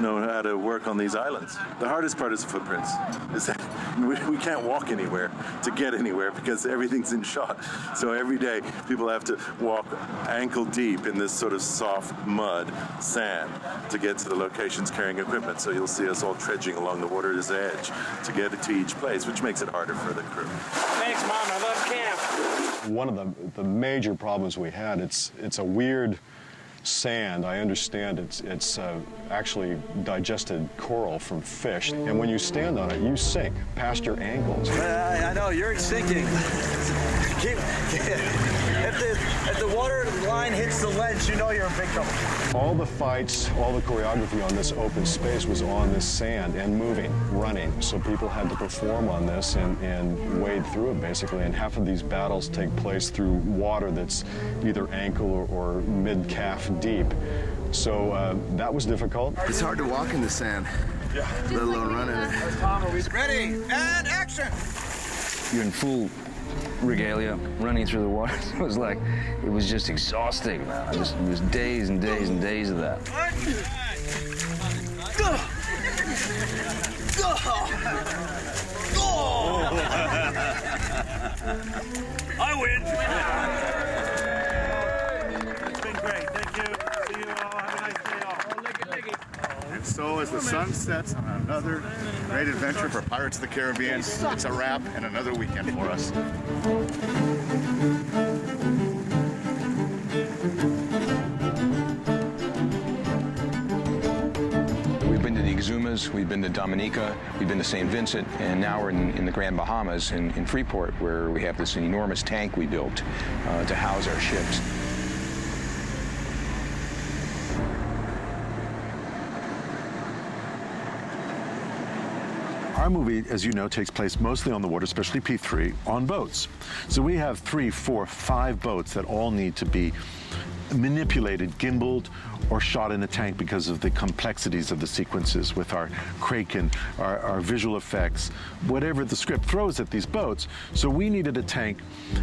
[SPEAKER 14] known how to work on these islands. The hardest part is the footprints. Is that we can't walk anywhere to get anywhere because everything's in shot. So every day people have to walk ankle deep in this sort of soft mud, sand, to get to the locations carrying equipment. So you'll see us all trudging along the water's edge to get to each place, which makes it harder for the crew.
[SPEAKER 22] Thanks, Mom. I love camp.
[SPEAKER 6] One of the major problems we had, it's a weird sand. I understand it's actually digested coral from fish, and when you stand on it, you sink past your ankles.
[SPEAKER 18] I know, you're sinking. If if the water line hits the ledge, you know you're in big trouble.
[SPEAKER 6] All the fights, all the choreography on this open space was on this sand and moving, running. So people had to perform on this and wade through it, basically. And half of these battles take place through water that's either ankle or mid-calf deep. So that was difficult.
[SPEAKER 5] It's hard to walk in the sand, let alone run in it.
[SPEAKER 2] Ready, and action!
[SPEAKER 11] You're in full regalia, running through the water. It was just exhausting. It was days and days and days of that.
[SPEAKER 1] I win. It's been great. Thank you. See you all. Have a nice day off.
[SPEAKER 22] And so as the sun sets on another great adventure for Pirates of the Caribbean, it's a wrap and another weekend for us.
[SPEAKER 7] We've been to the Exumas, we've been to Dominica, we've been to St. Vincent, and now we're in the Grand Bahamas in Freeport, where we have this enormous tank we built to house our ships.
[SPEAKER 14] Our movie, as you know, takes place mostly on the water, especially P3, on boats. So we have 3, 4, 5 boats that all need to be manipulated, gimbaled, or shot in a tank because of the complexities of the sequences with our Kraken, our visual effects, whatever the script throws at these boats. So we needed a tank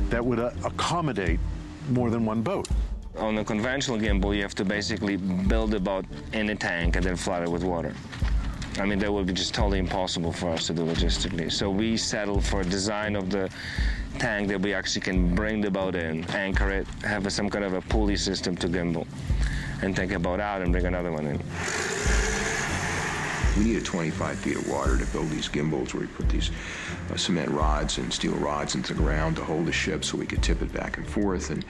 [SPEAKER 14] that would accommodate more than one boat.
[SPEAKER 24] On a conventional gimbal, you have to basically build a boat in a tank and then flood it with water. I mean, that would be just totally impossible for us to do logistically. So we settled for a design of the tank that we actually can bring the boat in, anchor it, have some kind of a pulley system to gimbal, and take a boat out and bring another one in.
[SPEAKER 10] We needed 25 feet of water to build these gimbals where we put these cement rods and steel rods into the ground to hold the ship so we could tip it back and forth. And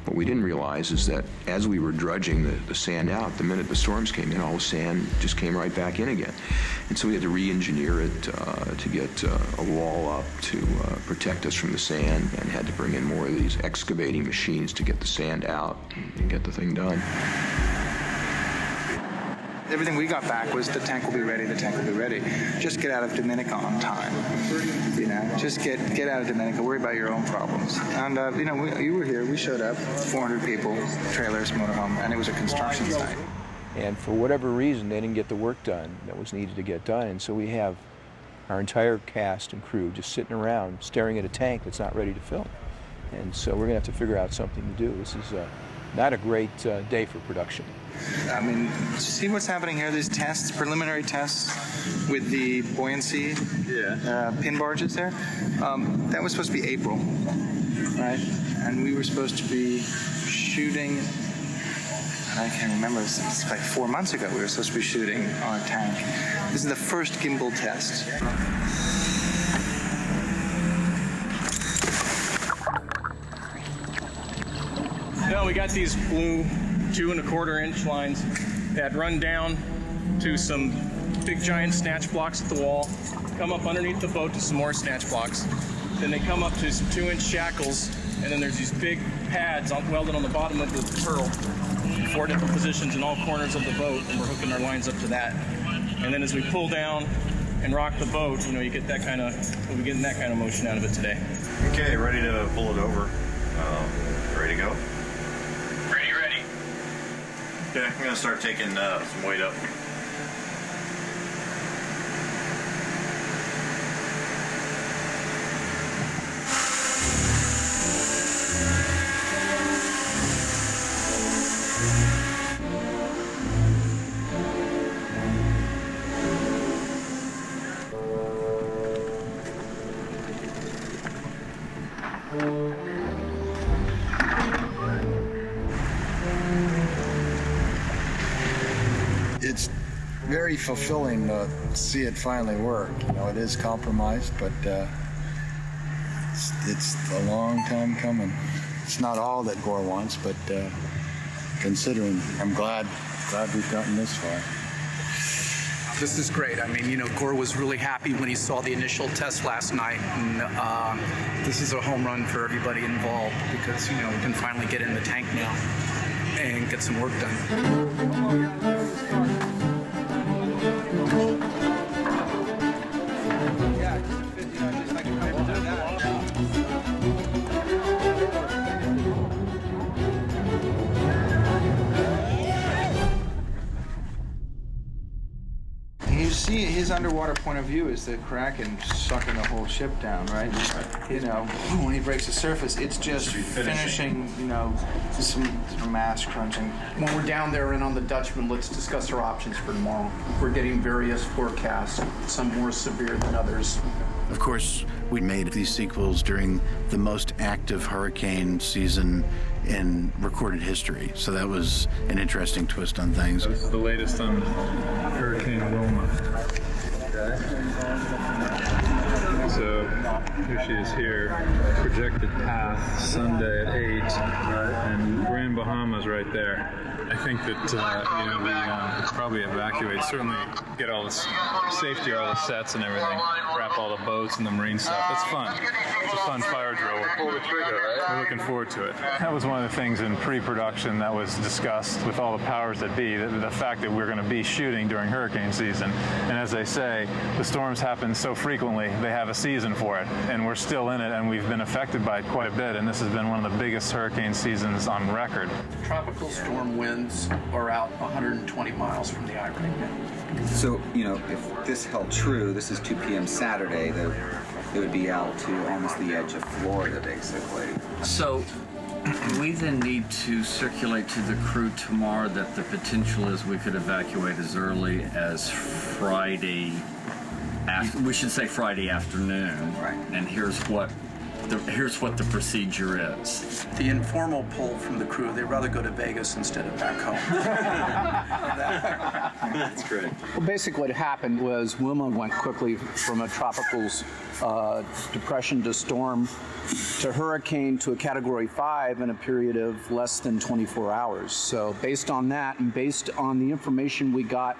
[SPEAKER 10] what we didn't realize is that as we were dredging the sand out, the minute the storms came in, all the sand just came right back in again. And so we had to re-engineer it to get a wall up to protect us from the sand, and had to bring in more of these excavating machines to get the sand out and get the thing done.
[SPEAKER 2] Everything we got back was the tank will be ready, the tank will be ready. Just get out of Dominica on time. You know, just get out of Dominica, worry about your own problems. And, you know, you were here, we showed up, 400 people, trailers, motorhome, and it was a construction site.
[SPEAKER 7] And for whatever reason, they didn't get the work done that was needed to get done. And so we have our entire cast and crew just sitting around staring at a tank that's not ready to film. And so we're going to have to figure out something to do. This is not a great day for production.
[SPEAKER 2] I mean, see what's happening here, these tests, preliminary tests with the buoyancy pin barges there? That was supposed to be April, right? And we were supposed to be shooting, I can't remember, it's like 4 months ago we were supposed to be shooting on a tank. This is the first gimbal test.
[SPEAKER 13] No, we got these blue 2 1/4-inch lines that run down to some big giant snatch blocks at the wall, come up underneath the boat to some more snatch blocks. Then they come up to some 2-inch shackles, and then there's these big pads welded on the bottom of the pearl in 4 different positions in all corners of the boat, and we're hooking our lines up to that. And then as we pull down and rock the boat, you know, you get that kind of, we'll be getting that kind of motion out of it today.
[SPEAKER 22] Okay, ready to pull it over. Ready to go?
[SPEAKER 1] Ready.
[SPEAKER 22] Okay, I'm gonna start taking some weight up.
[SPEAKER 17] It's very fulfilling to see it finally work. You know, it is compromised, but it's a long time coming. It's not all that Gore wants, but considering, I'm glad we've gotten this far.
[SPEAKER 12] This is great. I mean, Gore was really happy when he saw the initial test last night, and this is a home run for everybody involved because, we can finally get in the tank now and get some work done.
[SPEAKER 2] You see his underwater point of view is the Kraken sucking the whole ship down, right? When he breaks the surface, it's just finishing, some mass crunching.
[SPEAKER 12] When we're down there and on the Dutchman, let's discuss our options for tomorrow. We're getting various forecasts, some more severe than others.
[SPEAKER 4] Of course, we made these sequels during the most active hurricane season in recorded history, so that was an interesting twist on things.
[SPEAKER 3] This is the latest on Hurricane Wilma. So here she is here, projected path Sunday at 8, and Grand Bahama's right there. I think that we probably evacuate, certainly get all this safety, all the sets and everything, wrap all the boats and the marine stuff. That's fun. It's a fun fire drill. We're looking forward to it. That was one of the things in pre-production that was discussed with all the powers that be, the fact that we're going to be shooting during hurricane season. And as they say, the storms happen so frequently, they have a season for it. And we're still in it, and we've been affected by it quite a bit. And this has been one of the biggest hurricane seasons on record.
[SPEAKER 12] Tropical storm winds are out 120 miles from the eye right now.
[SPEAKER 8] So, if this held true, this is 2 p.m. Saturday, it would be out to almost the edge of Florida, basically.
[SPEAKER 15] So we then need to circulate to the crew tomorrow that the potential is we could evacuate as early as Friday. We should say Friday afternoon.
[SPEAKER 8] Right.
[SPEAKER 15] And here's what the procedure is.
[SPEAKER 12] The informal poll from the crew, they'd rather go to Vegas instead of back home.
[SPEAKER 8] That's great.
[SPEAKER 12] Well, basically what happened was Wilma went quickly from a tropical depression to storm to hurricane to a Category 5 in a period of less than 24 hours. So based on that and based on the information we got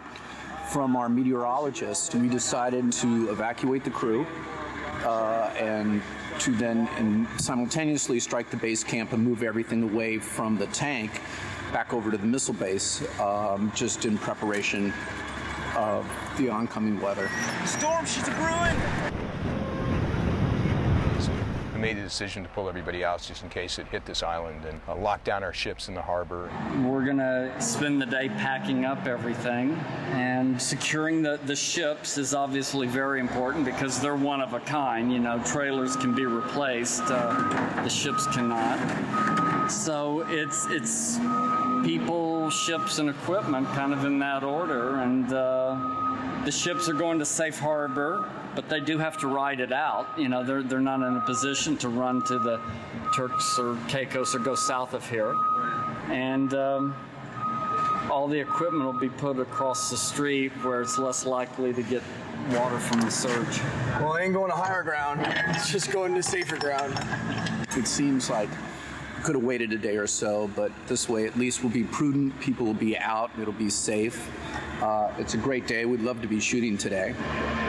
[SPEAKER 12] from our meteorologist, we decided to evacuate the crew and to then simultaneously strike the base camp and move everything away from the tank back over to the missile base, just in preparation of the oncoming weather.
[SPEAKER 9] Storm, she's a brewing!
[SPEAKER 7] We made the decision to pull everybody out just in case it hit this island and lock down our ships in the harbor.
[SPEAKER 15] We're gonna spend the day packing up everything, and securing the ships is obviously very important because they're one of a kind. Trailers can be replaced, the ships cannot. So it's people, ships, and equipment kind of in that order, and the ships are going to safe harbor, but they do have to ride it out. They're not in a position to run to the Turks or Caicos or go south of here. And all the equipment will be put across the street where it's less likely to get water from the surge.
[SPEAKER 9] Well, it ain't going to higher ground. It's just going to safer ground.
[SPEAKER 12] It seems like we could have waited a day or so, but this way at least we'll be prudent. People will be out. It'll be safe. It's a great day. We'd love to be shooting today.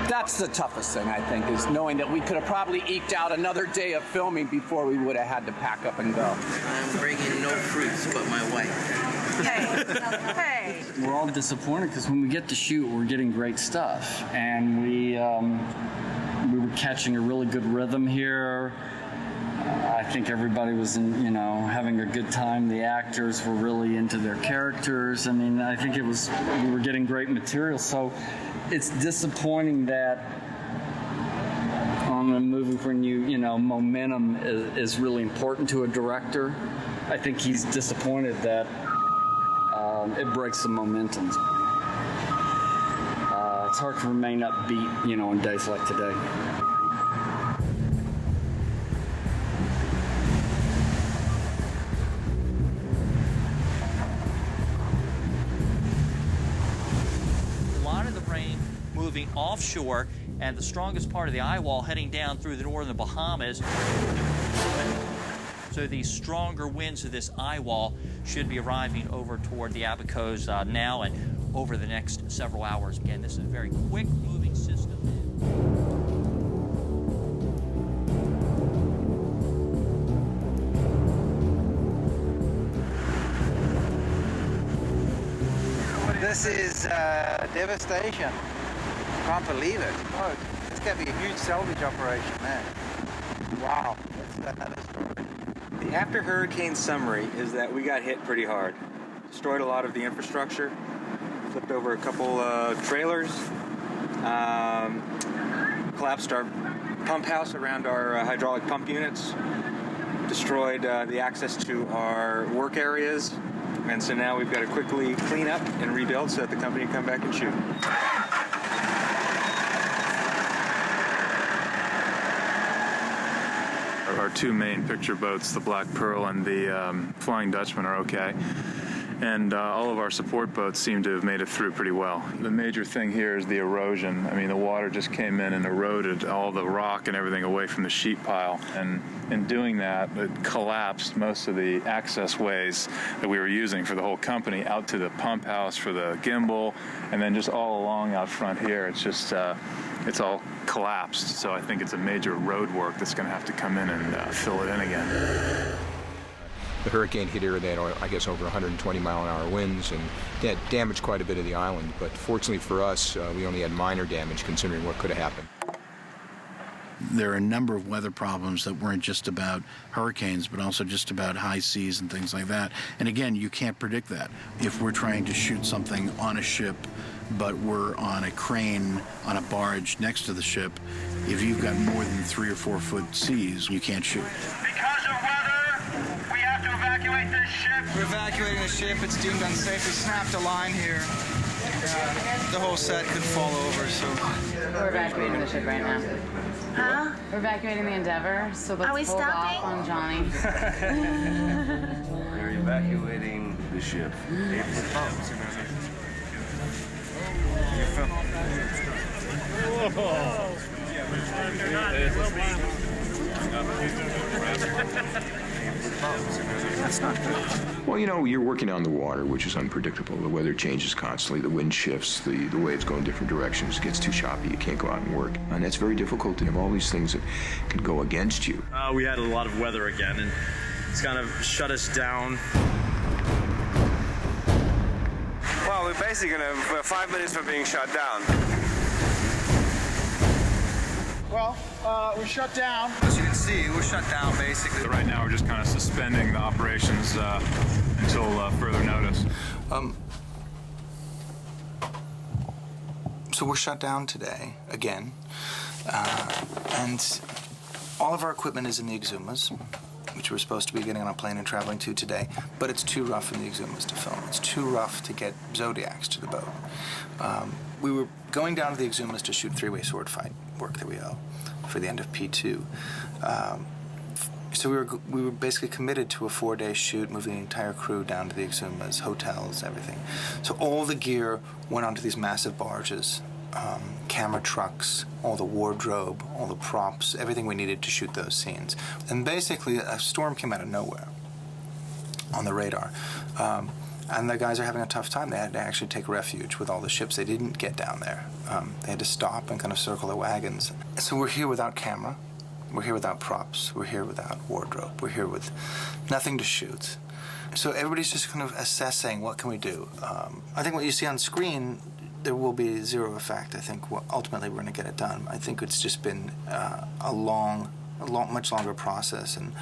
[SPEAKER 12] That's the toughest thing, I think, is knowing that we could have probably eked out another day of filming before we would have had to pack up and go.
[SPEAKER 19] I'm bringing no fruits but my wife.
[SPEAKER 23] Hey.
[SPEAKER 15] We're all disappointed because when we get to shoot, we're getting great stuff. And we were catching a really good rhythm here. I think everybody was having a good time. The actors were really into their characters. I mean, I think we were getting great material. So it's disappointing that on a movie when momentum is really important to a director. I think he's disappointed that it breaks the momentum. It's hard to remain upbeat, on days like today.
[SPEAKER 20] Moving offshore, and the strongest part of the eye wall heading down through the northern Bahamas. So the stronger winds of this eye wall should be arriving over toward the Abacos now, and over the next several hours. Again, this is a very quick moving system.
[SPEAKER 2] This is devastation. Can't believe it. Oh, it's going to be a huge salvage operation, man. Wow. That's another story.
[SPEAKER 6] The after hurricane summary is that we got hit pretty hard. Destroyed a lot of the infrastructure, flipped over a couple trailers, collapsed our pump house around our hydraulic pump units, destroyed the access to our work areas, and so now we've got to quickly clean up and rebuild so that the company can come back and shoot.
[SPEAKER 3] Our two main picture boats, the Black Pearl and the Flying Dutchman, are okay. And all of our support boats seem to have made it through pretty well. The major thing here is the erosion. I mean, the water just came in and eroded all the rock and everything away from the sheet pile. And in doing that, it collapsed most of the access ways that we were using for the whole company out to the pump house for the gimbal, and then just all along out front here. It's just, it's all collapsed. So I think it's a major road work that's going to have to come in and fill it in again.
[SPEAKER 7] The hurricane hit here, they had, I guess, over 120 mile-an-hour winds, and that damaged quite a bit of the island. But fortunately for us, we only had minor damage considering what could have happened.
[SPEAKER 4] There are a number of weather problems that weren't just about hurricanes, but also just about high seas and things like that. And again, you can't predict that. If we're trying to shoot something on a ship, but we're on a crane on a barge next to the ship, if you've got more than 3 or 4 foot seas, you can't shoot.
[SPEAKER 1] Because of weather, we have to evacuate this ship.
[SPEAKER 2] We're evacuating the ship. It's deemed unsafe. We snapped a line here. The whole set could fall over, so...
[SPEAKER 16] We're evacuating the ship right now.
[SPEAKER 23] Huh?
[SPEAKER 16] We're evacuating the Endeavor, so let's hold off on Johnny.
[SPEAKER 18] We're evacuating the ship.
[SPEAKER 10] That's not good. Well, you know, you're working on the water, which is unpredictable. The weather changes constantly. The wind shifts. The waves go in different directions. It gets too choppy. You can't go out and work. And that's very difficult to have all these things that can go against you.
[SPEAKER 21] We had a lot of weather again, and it's kind of shut us down.
[SPEAKER 18] Well, we're basically we're 5 minutes from being shut down.
[SPEAKER 2] Well, we're shut down. As you can see, we're shut down, basically.
[SPEAKER 3] Right now, we're just kind of suspending the operations until further notice.
[SPEAKER 2] So we're shut down today, again. And all of our equipment is in the Exumas, which we're supposed to be getting on a plane and traveling to today, but it's too rough in the Exumas to film. It's too rough to get Zodiacs to the boat. We were going down to the Exumas to shoot three-way sword fight work that we owe for the end of P2. So we were basically committed to a 4-day shoot, moving the entire crew down to the Exumas, hotels, everything. So all the gear went onto these massive barges, camera trucks, all the wardrobe, all the props, everything we needed to shoot those scenes. And basically, a storm came out of nowhere on the radar. And the guys are having a tough time. They had to actually take refuge with all the ships. They didn't get down there. They had to stop and kind of circle their wagons. So we're here without camera. We're here without props. We're here without wardrobe. We're here with nothing to shoot. So everybody's just kind of assessing, what can we do? I think what you see on screen, there will be zero effect. I think ultimately we're going to get it done. I think it's just been much longer process, and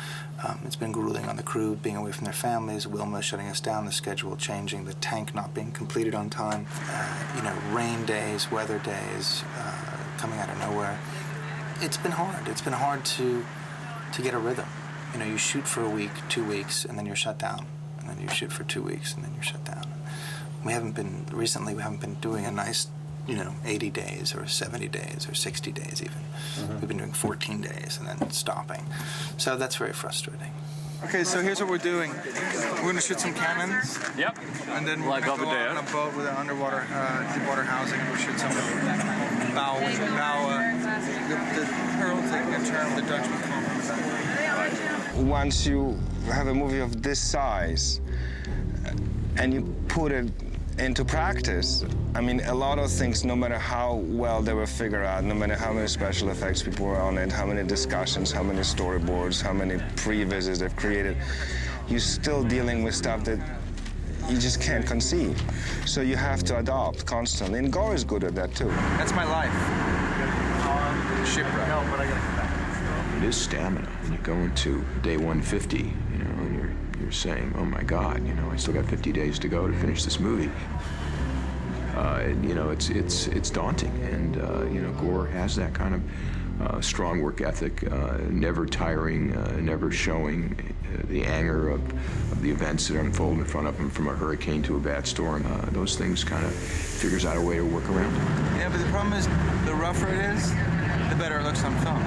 [SPEAKER 2] it's been grueling on the crew, being away from their families, Wilma shutting us down, the schedule changing, the tank not being completed on time, rain days, weather days, coming out of nowhere. It's been hard. It's been hard to get a rhythm. You shoot for a week, 2 weeks, and then you're shut down, and then you shoot for 2 weeks, and then you're shut down. We haven't been doing a nice 80 days or 70 days or 60 days even. Mm-hmm. We've been doing 14 days and then stopping. So that's very frustrating. Okay, so here's what we're doing. We're going to shoot some cannons. Yep. And then we're going to go on a boat with an underwater, deep-water housing, and we'll shoot some bow, the Pearl taking a turn, the Dutchman coming.
[SPEAKER 24] Once you have a movie of this size and you put it into practice, I mean, a lot of things, no matter how well they were figured out, no matter how many special effects people were on it, how many discussions, how many storyboards, how many pre-visits they've created, you're still dealing with stuff that you just can't conceive. So you have to adopt constantly, and Gore is good at that too.
[SPEAKER 6] That's my life. Shipwreck. No, but I gotta come back.
[SPEAKER 10] It is stamina. When you go into day 150, you know, and you're saying, oh my God, you know, I still got 50 days to go to finish this movie. You know, it's daunting, and you know, Gore has that kind of strong work ethic, never tiring, never showing the anger of the events that unfold in front of him, from a hurricane to a bad storm. Those things kind of figures out a way to work around it.
[SPEAKER 2] Yeah, but the problem is, the rougher it is, the better it looks on film.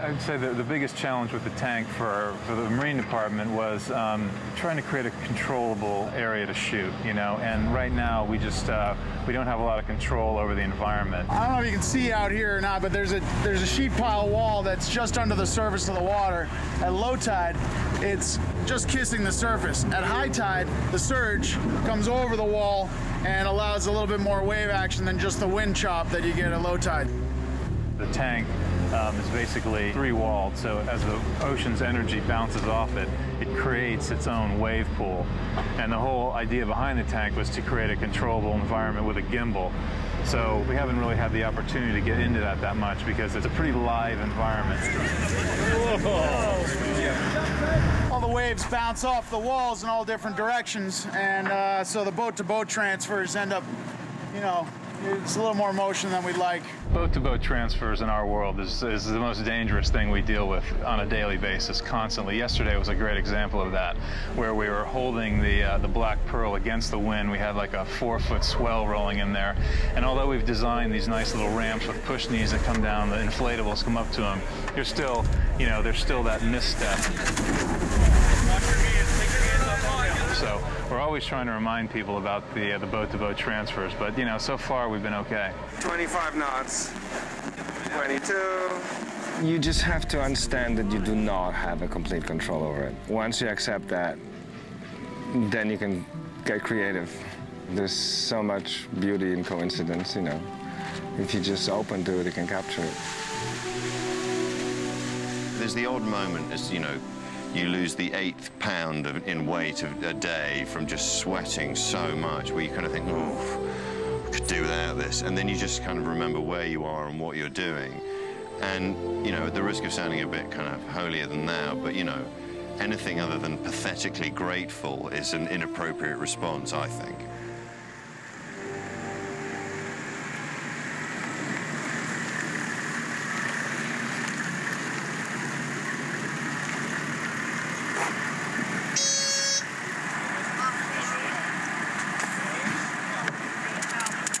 [SPEAKER 3] I'd say that the biggest challenge with the tank for the Marine Department was trying to create a controllable area to shoot, you know, and right now we just we don't have a lot of control over the environment.
[SPEAKER 5] I don't know if you can see out here or not, but there's a sheet pile wall that's just under the surface of the water. At low tide, it's just kissing the surface. At high tide, the surge comes over the wall and allows a little bit more wave action than just the wind chop that you get at low tide.
[SPEAKER 3] The tank is basically three-walled, so as the ocean's energy bounces off it, it creates its own wave pool. And the whole idea behind the tank was to create a controllable environment with a gimbal. So we haven't really had the opportunity to get into that much because it's a pretty live environment.
[SPEAKER 5] All the waves bounce off the walls in all different directions, and so the boat-to-boat transfers end up, you know, it's a little more motion than we'd like.
[SPEAKER 3] Boat-to-boat transfers in our world is the most dangerous thing we deal with on a daily basis, constantly. Yesterday was a great example of that, where we were holding the Black Pearl against the wind. We had like a 4-foot swell rolling in there, and although we've designed these nice little ramps with push knees that come down, the inflatables come up to them, there's still, you know, there's still that misstep. So we're always trying to remind people about the boat-to-boat transfers, but you know, so far we've been okay.
[SPEAKER 18] 25 knots. 22.
[SPEAKER 24] You just have to understand that you do not have a complete control over it. Once you accept that, then you can get creative. There's so much beauty in coincidence, you know. If you're just open to it, you can capture it.
[SPEAKER 11] There's the odd moment, as you know, you lose the 8th pound in weight a day from just sweating so much, where you kind of think, oh, I could do without this. And then you just kind of remember where you are and what you're doing. And, you know, at the risk of sounding a bit kind of holier than thou, but, you know, anything other than pathetically grateful is an inappropriate response, I think.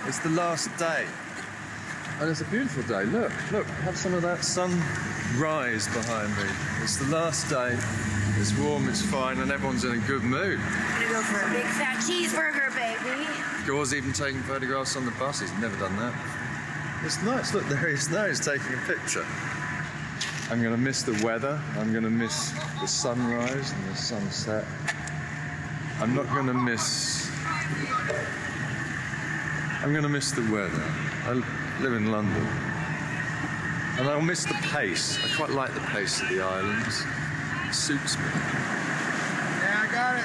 [SPEAKER 13] It's the last day, and it's a beautiful day. Look, have some of that sunrise behind me. It's the last day, it's warm, it's fine, and everyone's in a good mood.
[SPEAKER 14] I'm gonna go for a big fat cheeseburger, baby.
[SPEAKER 13] Gore's even taking photographs on the bus, he's never done that. It's nice, look, there he is now, he's taking a picture. I'm gonna miss the weather, I'm gonna miss the sunrise and the sunset. I'm not gonna miss... I'm going to miss the weather. I live in London. And I'll miss the pace. I quite like the pace of the islands. It suits me.
[SPEAKER 5] Yeah, I got it.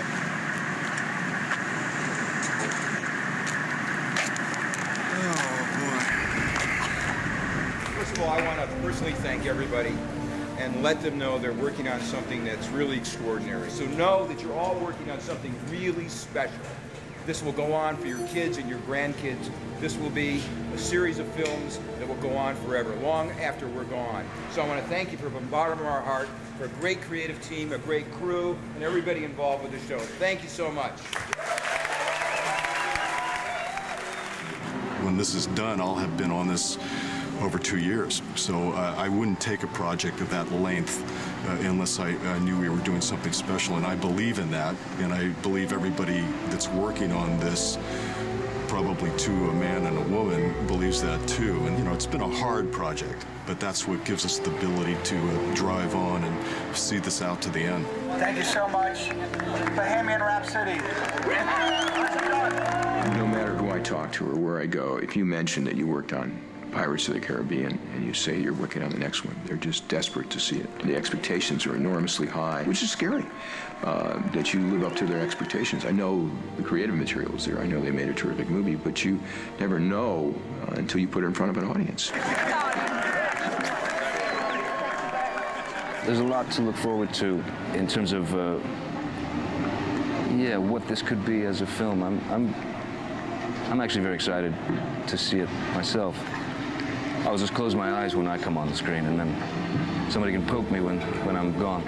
[SPEAKER 25] Oh, boy. First of all, I want to personally thank everybody and let them know they're working on something that's really extraordinary. So know that you're all working on something really special. This will go on for your kids and your grandkids. This will be a series of films that will go on forever, long after we're gone. So I want to thank you from the bottom of our heart for a great creative team, a great crew, and everybody involved with the show. Thank you so much.
[SPEAKER 26] When this is done, I'll have been on this over 2 years. So I wouldn't take a project of that length unless I knew we were doing something special. And I believe in that. And I believe everybody that's working on this probably probably to a man and a woman, believes that too. And, you know, it's been a hard project, but that's what gives us the ability to drive on and see this out to the end.
[SPEAKER 2] Thank you so much. Bohemian Rhapsody.
[SPEAKER 10] No matter who I talk to or where I go, if you mention that you worked on Pirates of the Caribbean and you say you're working on the next one, they're just desperate to see it. The expectations are enormously high, which is scary, that you live up to their expectations. I know the creative material is there. I know they made a terrific movie, but you never know until you put it in front of an audience.
[SPEAKER 8] There's a lot to look forward to in terms of, what this could be as a film. I'm actually very excited to see it myself. I'll just close my eyes when I come on the screen, and then somebody can poke me when I'm gone.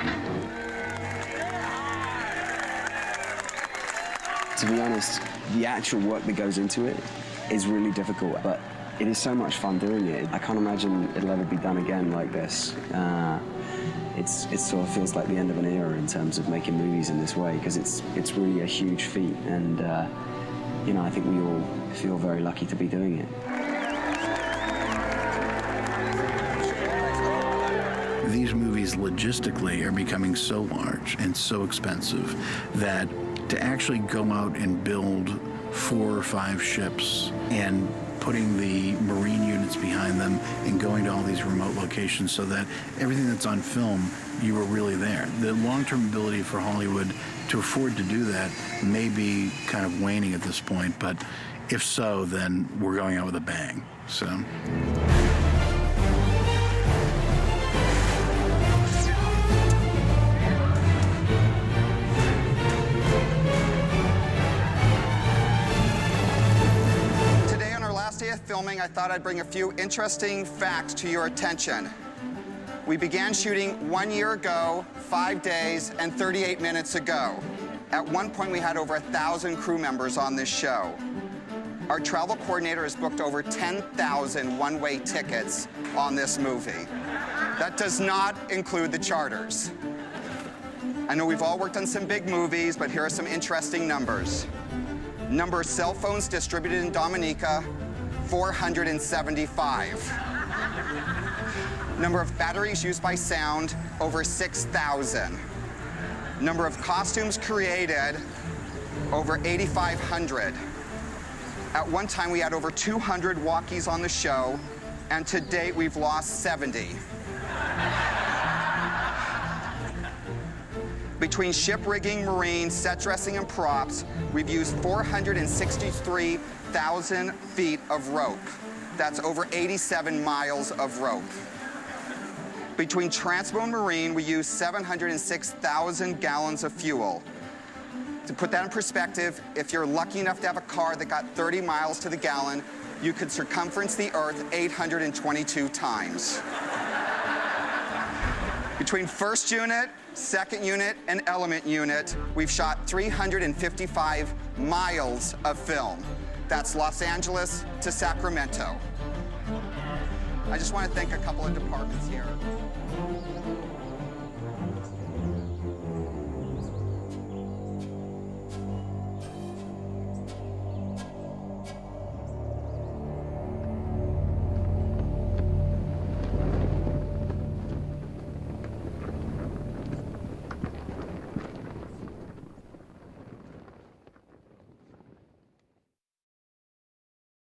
[SPEAKER 9] To be honest, the actual work that goes into it is really difficult, but it is so much fun doing it. I can't imagine it'll ever be done again like this. It sort of feels like the end of an era in terms of making movies in this way, because it's really a huge feat, and I think we all feel very lucky to be doing it.
[SPEAKER 4] These movies logistically are becoming so large and so expensive that to actually go out and build 4 or 5 ships and putting the marine units behind them and going to all these remote locations so that everything that's on film, you were really there. The long-term ability for Hollywood to afford to do that may be kind of waning at this point, but if so, then we're going out with a bang. So.
[SPEAKER 12] Filming, I thought I'd bring a few interesting facts to your attention. We began shooting 1 year ago, 5 days, and 38 minutes ago. At one point, we had over 1,000 crew members on this show. Our travel coordinator has booked over 10,000 one-way tickets on this movie. That does not include the charters. I know we've all worked on some big movies, but here are some interesting numbers. Number of cell phones distributed in Dominica, 475. Number of batteries used by sound, over 6,000. Number of costumes created, over 8,500. At one time, we had over 200 walkies on the show, and to date, we've lost 70. Between ship rigging, marine, set dressing, and props, we've used 463,000 feet of rope. That's over 87 miles of rope. Between Transmo and Marine, we use 706,000 gallons of fuel. To put that in perspective, if you're lucky enough to have a car that got 30 miles to the gallon, you could circumference the Earth 822 times. Between first unit, second unit, and element unit, we've shot 355 miles of film. That's Los Angeles to Sacramento. I just want to thank a couple of departments here.